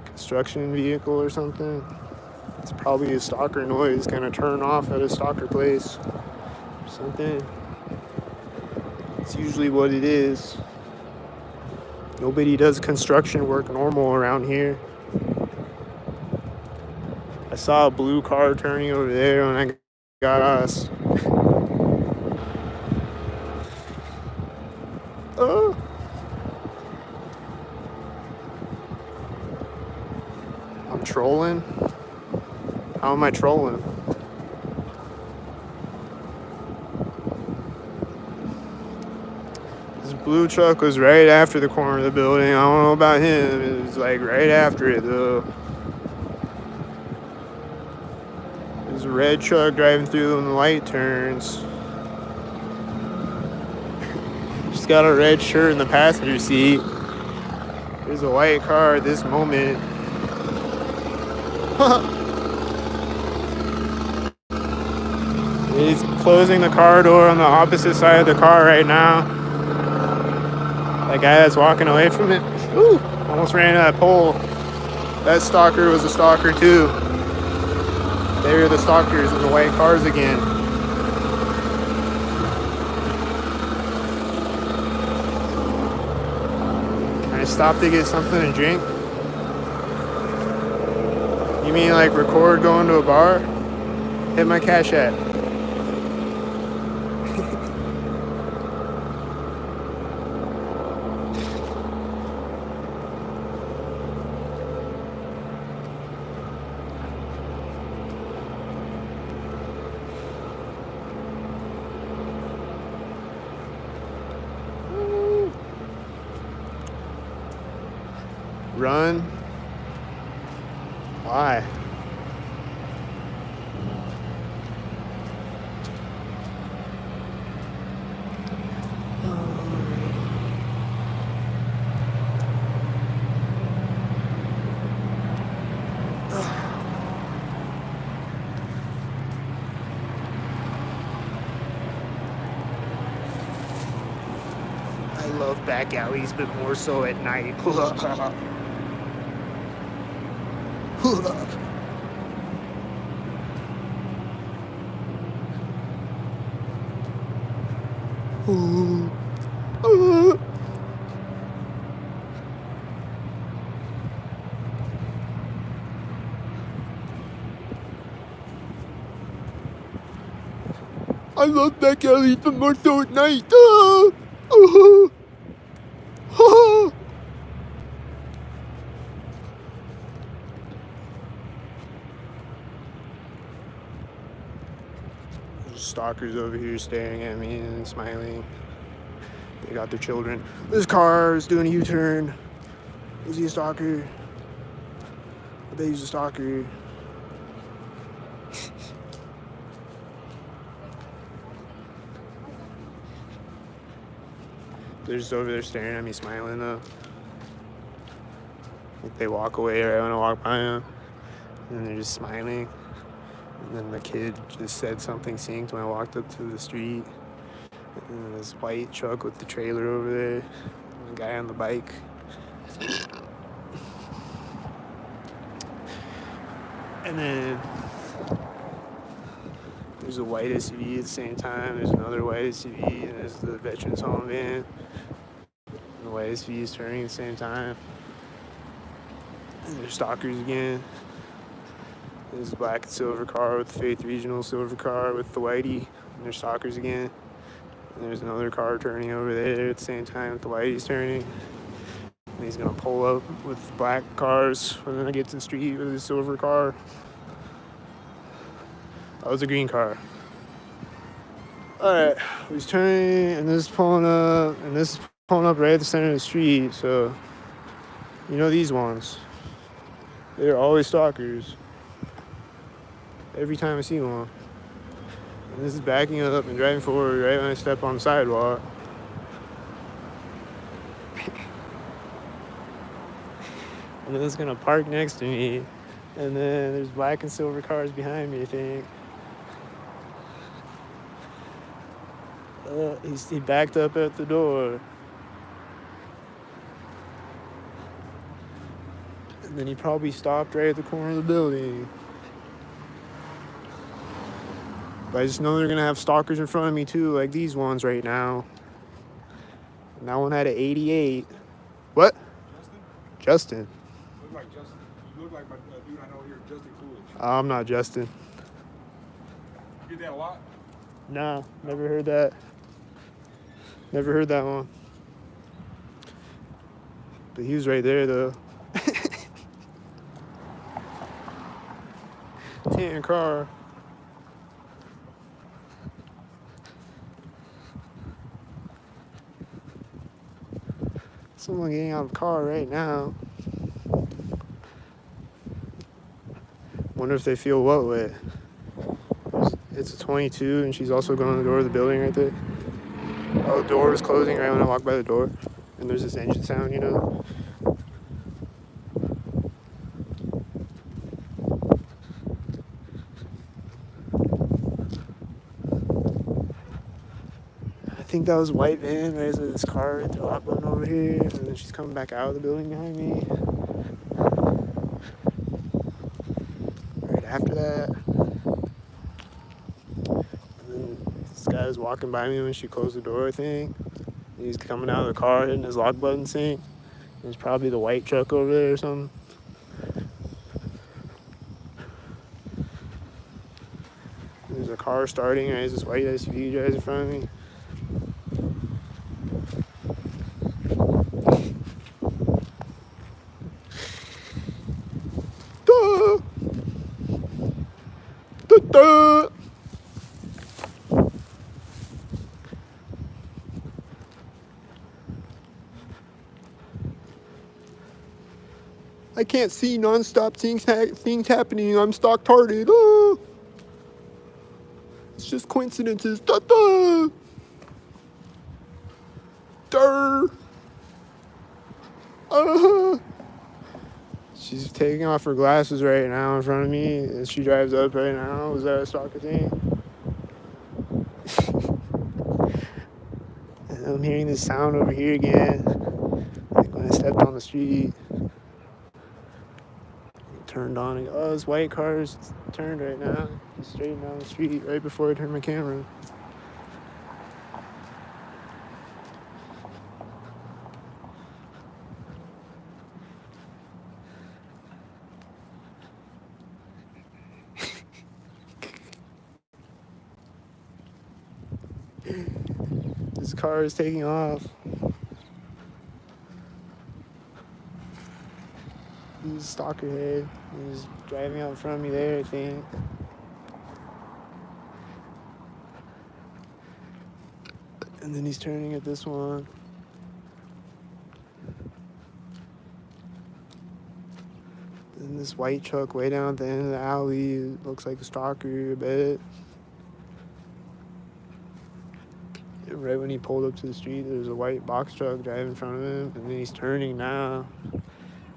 construction vehicle or something? It's probably a stalker noise, gonna turn off at a stalker place or something. It's usually what it is. Nobody does construction work normal around here. I saw a blue car turning over there when I got us. Oh. I'm trolling. How am I trolling? This blue truck was right after the corner of the building. I don't know about him. It was like right after it though. There's a red truck driving through when the light turns. She's got a red shirt in the passenger seat. There's a white car at this moment. He's closing the car door on the opposite side of the car right now. That guy that's walking away from it. Ooh, almost ran into that pole. That stalker was a stalker too. They were the stalkers in the white cars again. Can I stop to get something to drink? You mean like record going to a bar? Hit my Cash App. Run? Why? I love back alleys, but more so at night. I love that guy even more so at night. Oh, oh, oh. There's stalkers over here staring at me and smiling. They got their children. This car is doing a U-turn. Is he a stalker? I bet he's a stalker. They're just over there staring at me, smiling though. Like they walk away right when I walk by them, and they're just smiling. And then the kid just said something synced when I walked up to the street. And then this white truck with the trailer over there, and a guy on the bike. And then there's a white SUV at the same time. There's another white SUV, and there's the veterans home van. And the white SUV is turning at the same time. And there's stalkers again. There's a black and silver car with the Faith Regional silver car with the whitey. And there's stalkers again. And there's another car turning over there at the same time with the whitey's turning. And he's gonna pull up with black cars when I get to the street with his silver car. That was a green car. Alright, he's turning and this is pulling up and this is pulling up right at the center of the street, so you know these ones. They're always stalkers. Every time I see one. And this is backing up and driving forward right when I step on the sidewalk. And then it's gonna park next to me. And then there's black and silver cars behind me, I think. He backed up at the door. And then he probably stopped right at the corner of the building. But I just know they're gonna have stalkers in front of me too, like these ones right now. And that one had an 88. What? Justin? You look like Justin. You look like my dude I know here, Justin Coolidge. I'm not Justin. You get that a lot? No, never heard that. Never heard that one. But he was right there though. Tan car. Someone getting out of the car right now. Wonder if they feel what with. It's a 22 and she's also going to the door of the building right there. Oh, the door was closing right when I walked by the door. And there's this engine sound, you know. I think that was a white van. There's this car with the lock button over here. And then she's coming back out of the building behind me. Right after that. And then this guy was walking by me when she closed the door, I think. He's coming out of the car hitting his lock button sync. There's probably the white truck over there or something. There's a car starting, and there's this white SUV drives in front of me. I can't see non-stop things happening. I'm stock-tarded. Oh. It's just coincidences. She's taking off her glasses right now in front of me as she drives up right now. Was that a stalker thing? And I'm hearing this sound over here again. Like when I stepped on the street. Turned on and oh, this white car's turned right now. He's straight down the street right before I turned my camera. His car is taking off. He's stalker head. He's driving out in front of me there, I think. And then he's turning at this one. And this white truck way down at the end of the alley, it looks like a stalker, I bet. And right when he pulled up to the street, there was a white box truck driving in front of him, and then he's turning now. I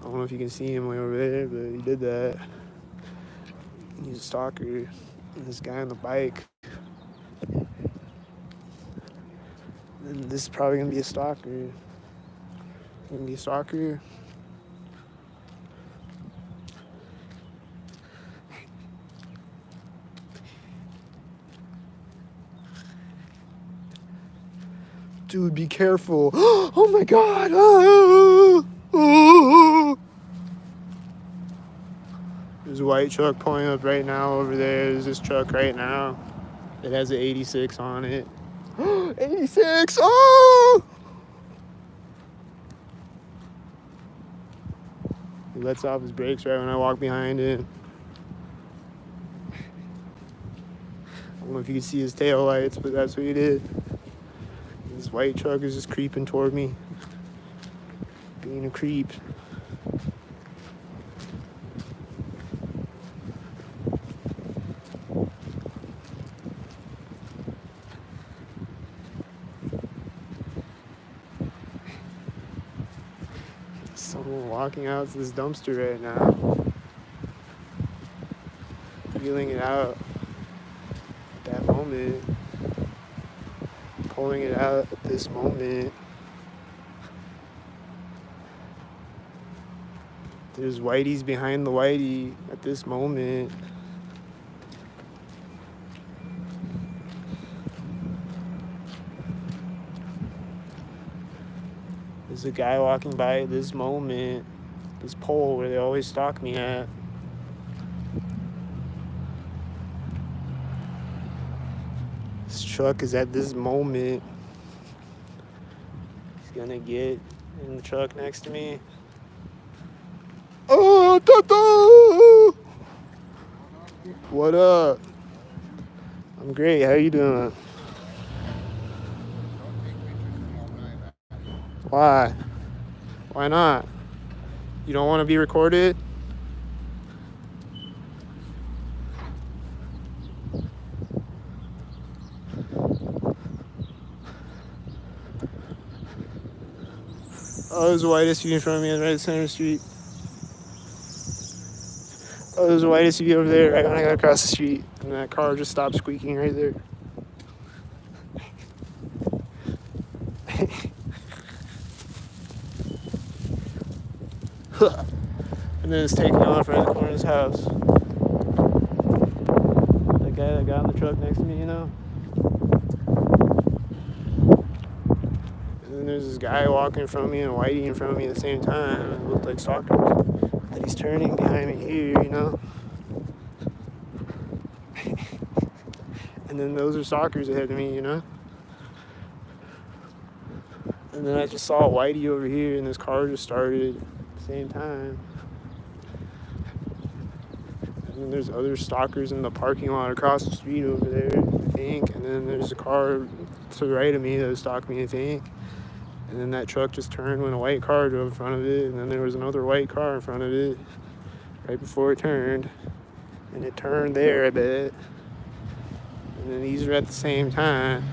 don't know if you can see him way over there, but he did that. He's a stalker. And this guy on the bike. And this is probably gonna be a stalker. Gonna be a stalker. Dude, be careful. Oh my god. There's a white truck pulling up right now over there. There's this truck right now. It has an 86 on it. 86! Oh! He lets off his brakes right when I walk behind him. I don't know if you can see his tail lights, but that's what he did. This white truck is just creeping toward me. Being a creep. Someone walking out to this dumpster right now. Feeling it out. That moment. Pulling it out at this moment. There's whiteys behind the whitey at this moment. There's a guy walking by at this moment. This pole where they always stalk me at. This truck is at this moment. He's gonna get in the truck next to me. Oh, Tato! What up? I'm great. How you doing? Why? Why not? You don't want to be recorded? Oh, there's a white SUV in front of me on the right center of the street. Oh, there's a white SUV over there right when I got across the street. And that car just stopped squeaking right there. And then it's taking off right in the corner of his house. That guy that got in the truck next to me, you know? And then there's this guy walking in front of me and a whitey in front of me at the same time. It looked like stalkers. That he's turning behind me here, you know? And then those are stalkers ahead of me, you know? And then I just saw a whitey over here and this car just started at the same time. And then there's other stalkers in the parking lot across the street over there, I think. And then there's a car to the right of me that was stalking me, I think. And then that truck just turned when a white car drove in front of it. And then there was another white car in front of it right before it turned. And it turned there, I bet. And then these are at the same time.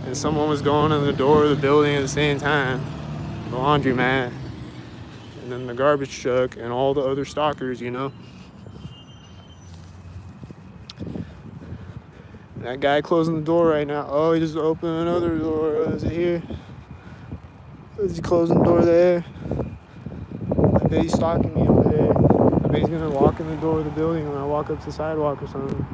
And someone was going in the door of the building at the same time. The laundromat. And then the garbage truck and all the other stalkers, you know. And that guy closing the door right now. Oh, he just opened another door. Is it here? Is he closing the door there? I bet he's stalking me over there. I bet he's gonna walk in the door of the building when I walk up to the sidewalk or something.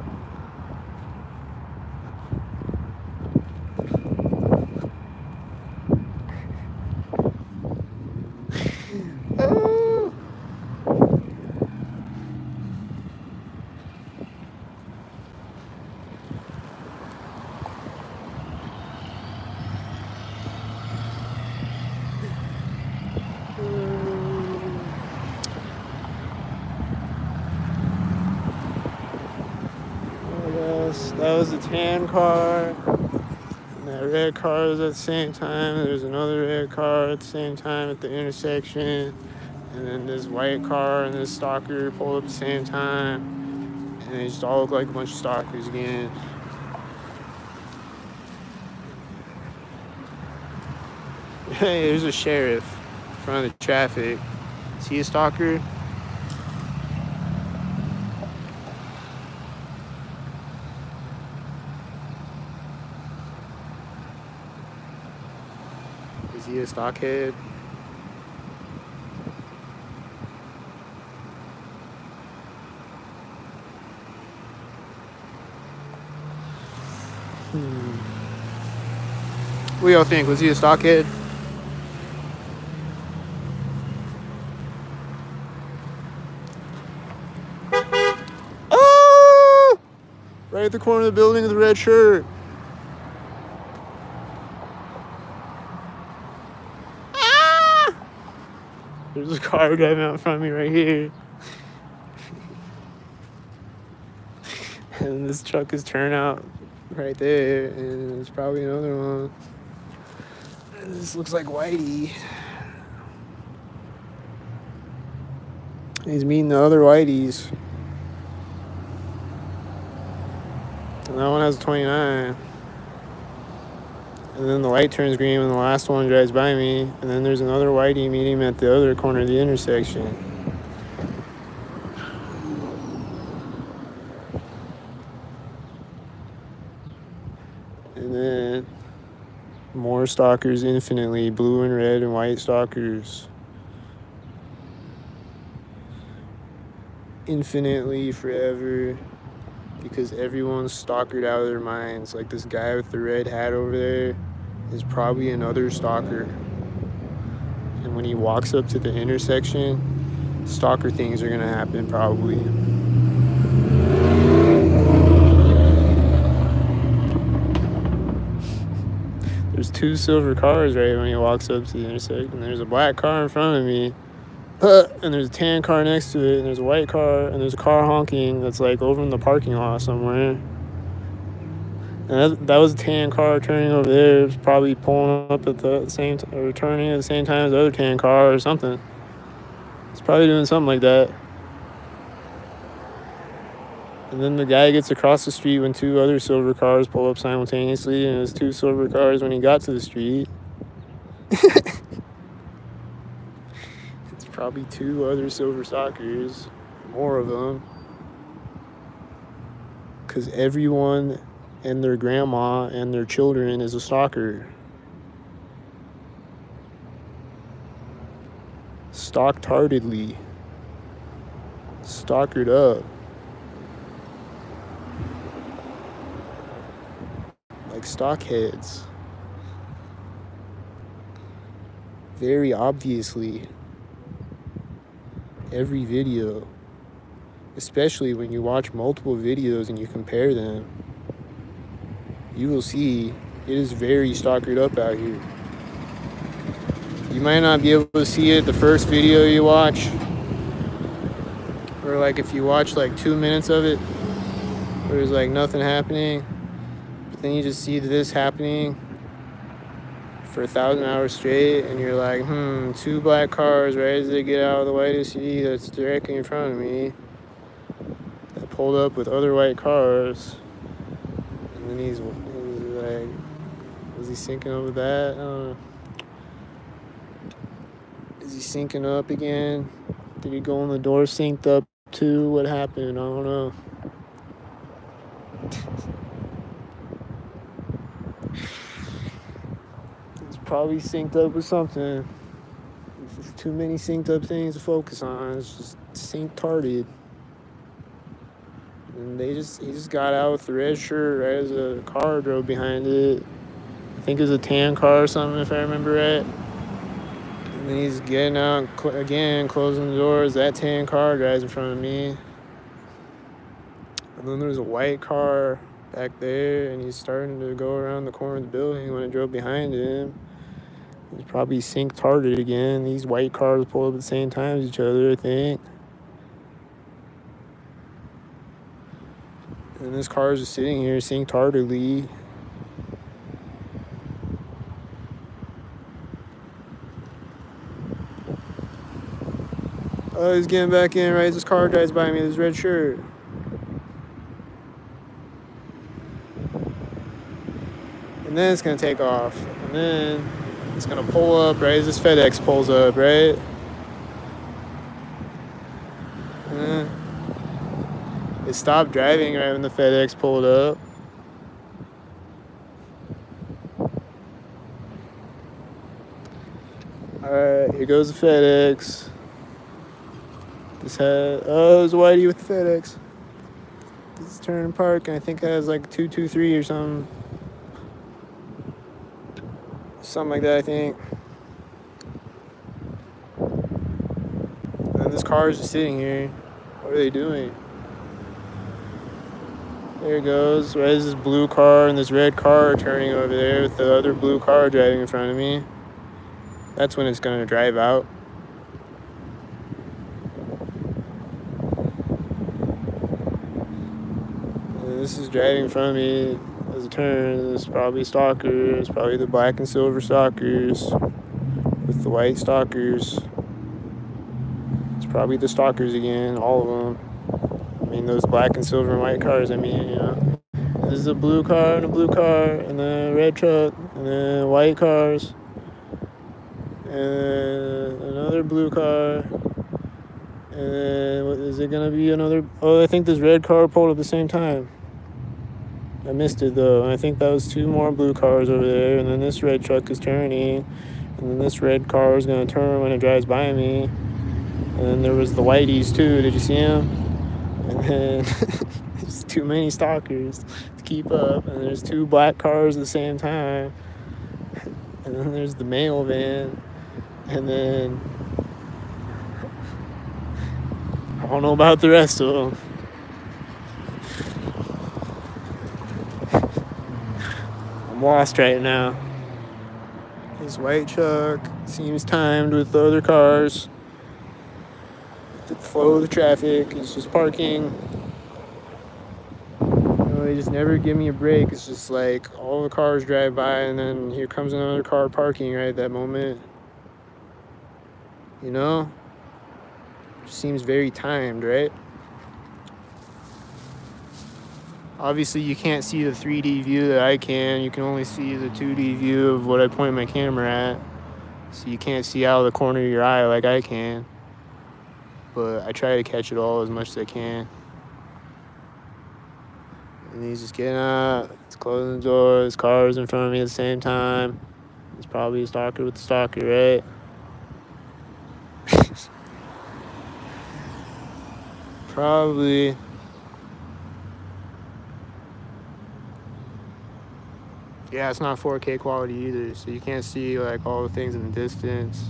That was a tan car. And that red car was at the same time. There's another red car at the same time at the intersection. And then this white car and this stalker pulled up at the same time. And they just all look like a bunch of stalkers again. Hey, there's a sheriff in front of the traffic. Is he a stalker? Is he a stockhead? What do y'all think? Was he a stockhead? Oh! Right at the corner of the building with the red shirt. Ah! There's a car driving out in front of me right here. And this truck is turned out right there. And there's probably another one. And this looks like Whitey. He's meeting the other Whiteys. And that one has a 29. And then the light turns green when the last one drives by me. And then there's another Whitey meeting him at the other corner of the intersection. And then more stalkers infinitely, blue and red and white stalkers. Infinitely, forever. Because everyone's stalkered out of their minds. Like this guy with the red hat over there is probably another stalker. And when he walks up to the intersection, stalker things are gonna happen probably. There's two silver cars right when he walks up to the intersection. There's a black car in front of me. And there's a tan car next to it, and there's a white car, and there's a car honking that's like over in the parking lot somewhere. And that was a tan car turning over there. It was probably pulling up at the same time, or turning at the same time as the other tan car or something. It's probably doing something like that. And then the guy gets across the street when two other silver cars pull up simultaneously, and there's two silver cars when he got to the street. It's probably two other silver stalkers, more of them. Because everyone and their grandma and their children is a stalker. Stalk-tardedly. Stalkered up. Like stockheads. Very obviously. Every video. Especially when you watch multiple videos and you compare them, you will see it is very stalkered up out here. You might not be able to see it the first video you watch, or like if you watch like 2 minutes of it where there's like nothing happening, but then you just see this happening for 1,000 hours straight, and you're like, two black cars right as they get out of the white SUV that's directly in front of me that pulled up with other white cars. And then he's like, was he syncing up with that? I don't know. Is he syncing up again? Did he go in the door synced up too? What happened? I don't know. It's probably synced up with something. There's just too many synced up things to focus on. It's just sync-tarded. And he just got out with the red shirt right as a car drove behind it. I think it was a tan car or something, if I remember right. And then he's getting out again, closing the doors. That tan car drives in front of me. And then there's a white car back there, and he's starting to go around the corner of the building when it drove behind him. He's probably sync-tarded again. These white cars pull up at the same time as each other, I think. And this car is just sitting here seeing tardily. Oh, he's getting back in, right? This car drives by me, this red shirt. And then it's gonna take off. And then it's gonna pull up, right? As this FedEx pulls up, right? And then it stopped driving right when the FedEx pulled up. Alright, here goes the FedEx. There's a whitey with the FedEx. This is turn and park, and I think it has like 223 or something. Something like that, I think. And this car is just sitting here. What are they doing? There it goes. Right, there's this blue car and this red car turning over there with the other blue car driving in front of me. That's when it's gonna drive out. And this is driving in front of me as a turn. It's probably stalkers. Probably the black and silver stalkers with the white stalkers. It's probably the stalkers again, all of them. I mean, those black and silver and white cars, I mean, you know. This is a blue car and a blue car, and then a red truck, and then white cars, and another blue car, and then what is it gonna be? Another? Oh, I think this red car pulled at the same time. I missed it though. I think that was two more blue cars over there, and then this red truck is turning, and then this red car is gonna turn when it drives by me, and then there was the whiteys too. Did you see them? And then there's too many stalkers to keep up, and there's two black cars at the same time, and then there's the mail van, and then I don't know about the rest of them. I'm lost right now. This white truck seems timed with the other cars. The flow of the traffic is just parking. They just never give me a break. It's just like all the cars drive by, and then here comes another car parking right at that moment. You know? It just seems very timed, right? Obviously, you can't see the 3D view that I can. You can only see the 2D view of what I point my camera at. So you can't see out of the corner of your eye like I can. But I try to catch it all as much as I can. And he's just getting out. He's closing the door. His car's in front of me at the same time. He's probably a stalker with the stalker, right? Probably. Yeah, it's not 4K quality either, so you can't see like all the things in the distance.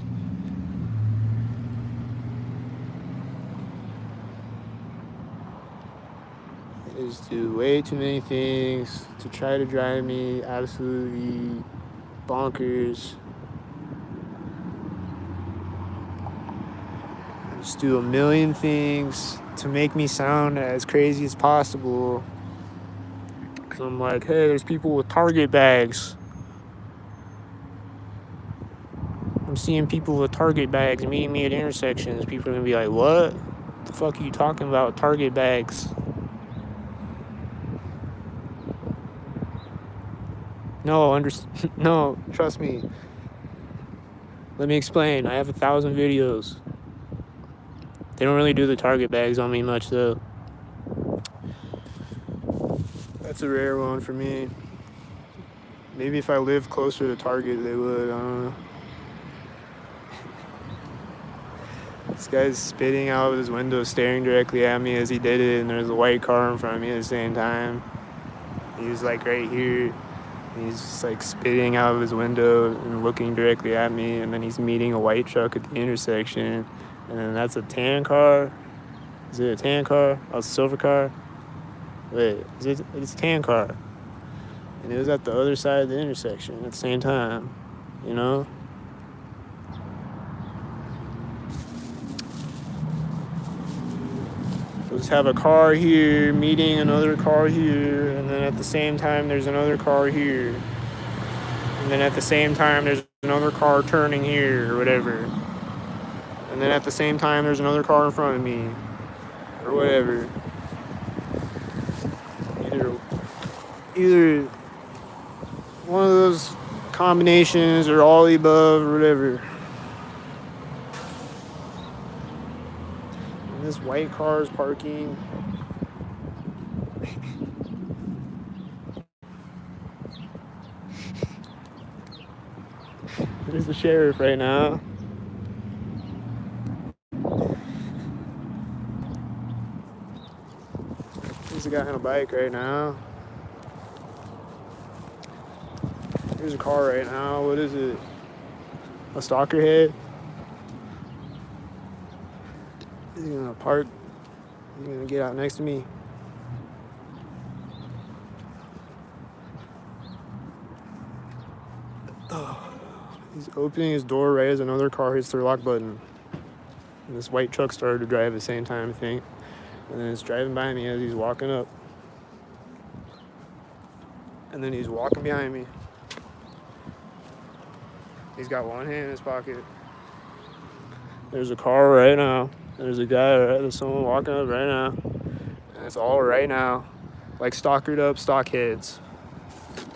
They just do way too many things to try to drive me absolutely bonkers. They just do a million things to make me sound as crazy as possible. Cause I'm like, hey, there's people with Target bags. I'm seeing people with Target bags meeting me at intersections. People are gonna be like, what? The fuck are you talking about? Target bags. No, trust me. Let me explain. I have 1,000 videos. They don't really do the Target bags on me much though. That's a rare one for me. Maybe if I lived closer to Target, they would. I don't know. This guy's spitting out of his window, staring directly at me as he did it, and there's a white car in front of me at the same time. He was like right here. He's just like spitting out of his window and looking directly at me, and then he's meeting a white truck at the intersection, and then that's a tan car. Is it a tan car? Oh, it's a silver car? Wait, it's a tan car. And it was at the other side of the intersection at the same time, you know? If it just have a car here meeting another car here, and then at the same time there's another car here, and then at the same time there's another car turning here or whatever, and then at the same time there's another car in front of me or whatever. Either one of those combinations or all the above or whatever. And this white car is parking. There's the sheriff right now. There's a guy on a bike right now. There's a car right now. What is it? A stalker head? Is he gonna park? Is he gonna get out next to me? He's opening his door right as another car hits the lock button. And this white truck started to drive at the same time, I think. And then it's driving by me as he's walking up. And then he's walking behind me. He's got one hand in his pocket. There's a car right now. There's a guy, there's someone walking up right now. And it's all right now. Like stalkered up stockheads.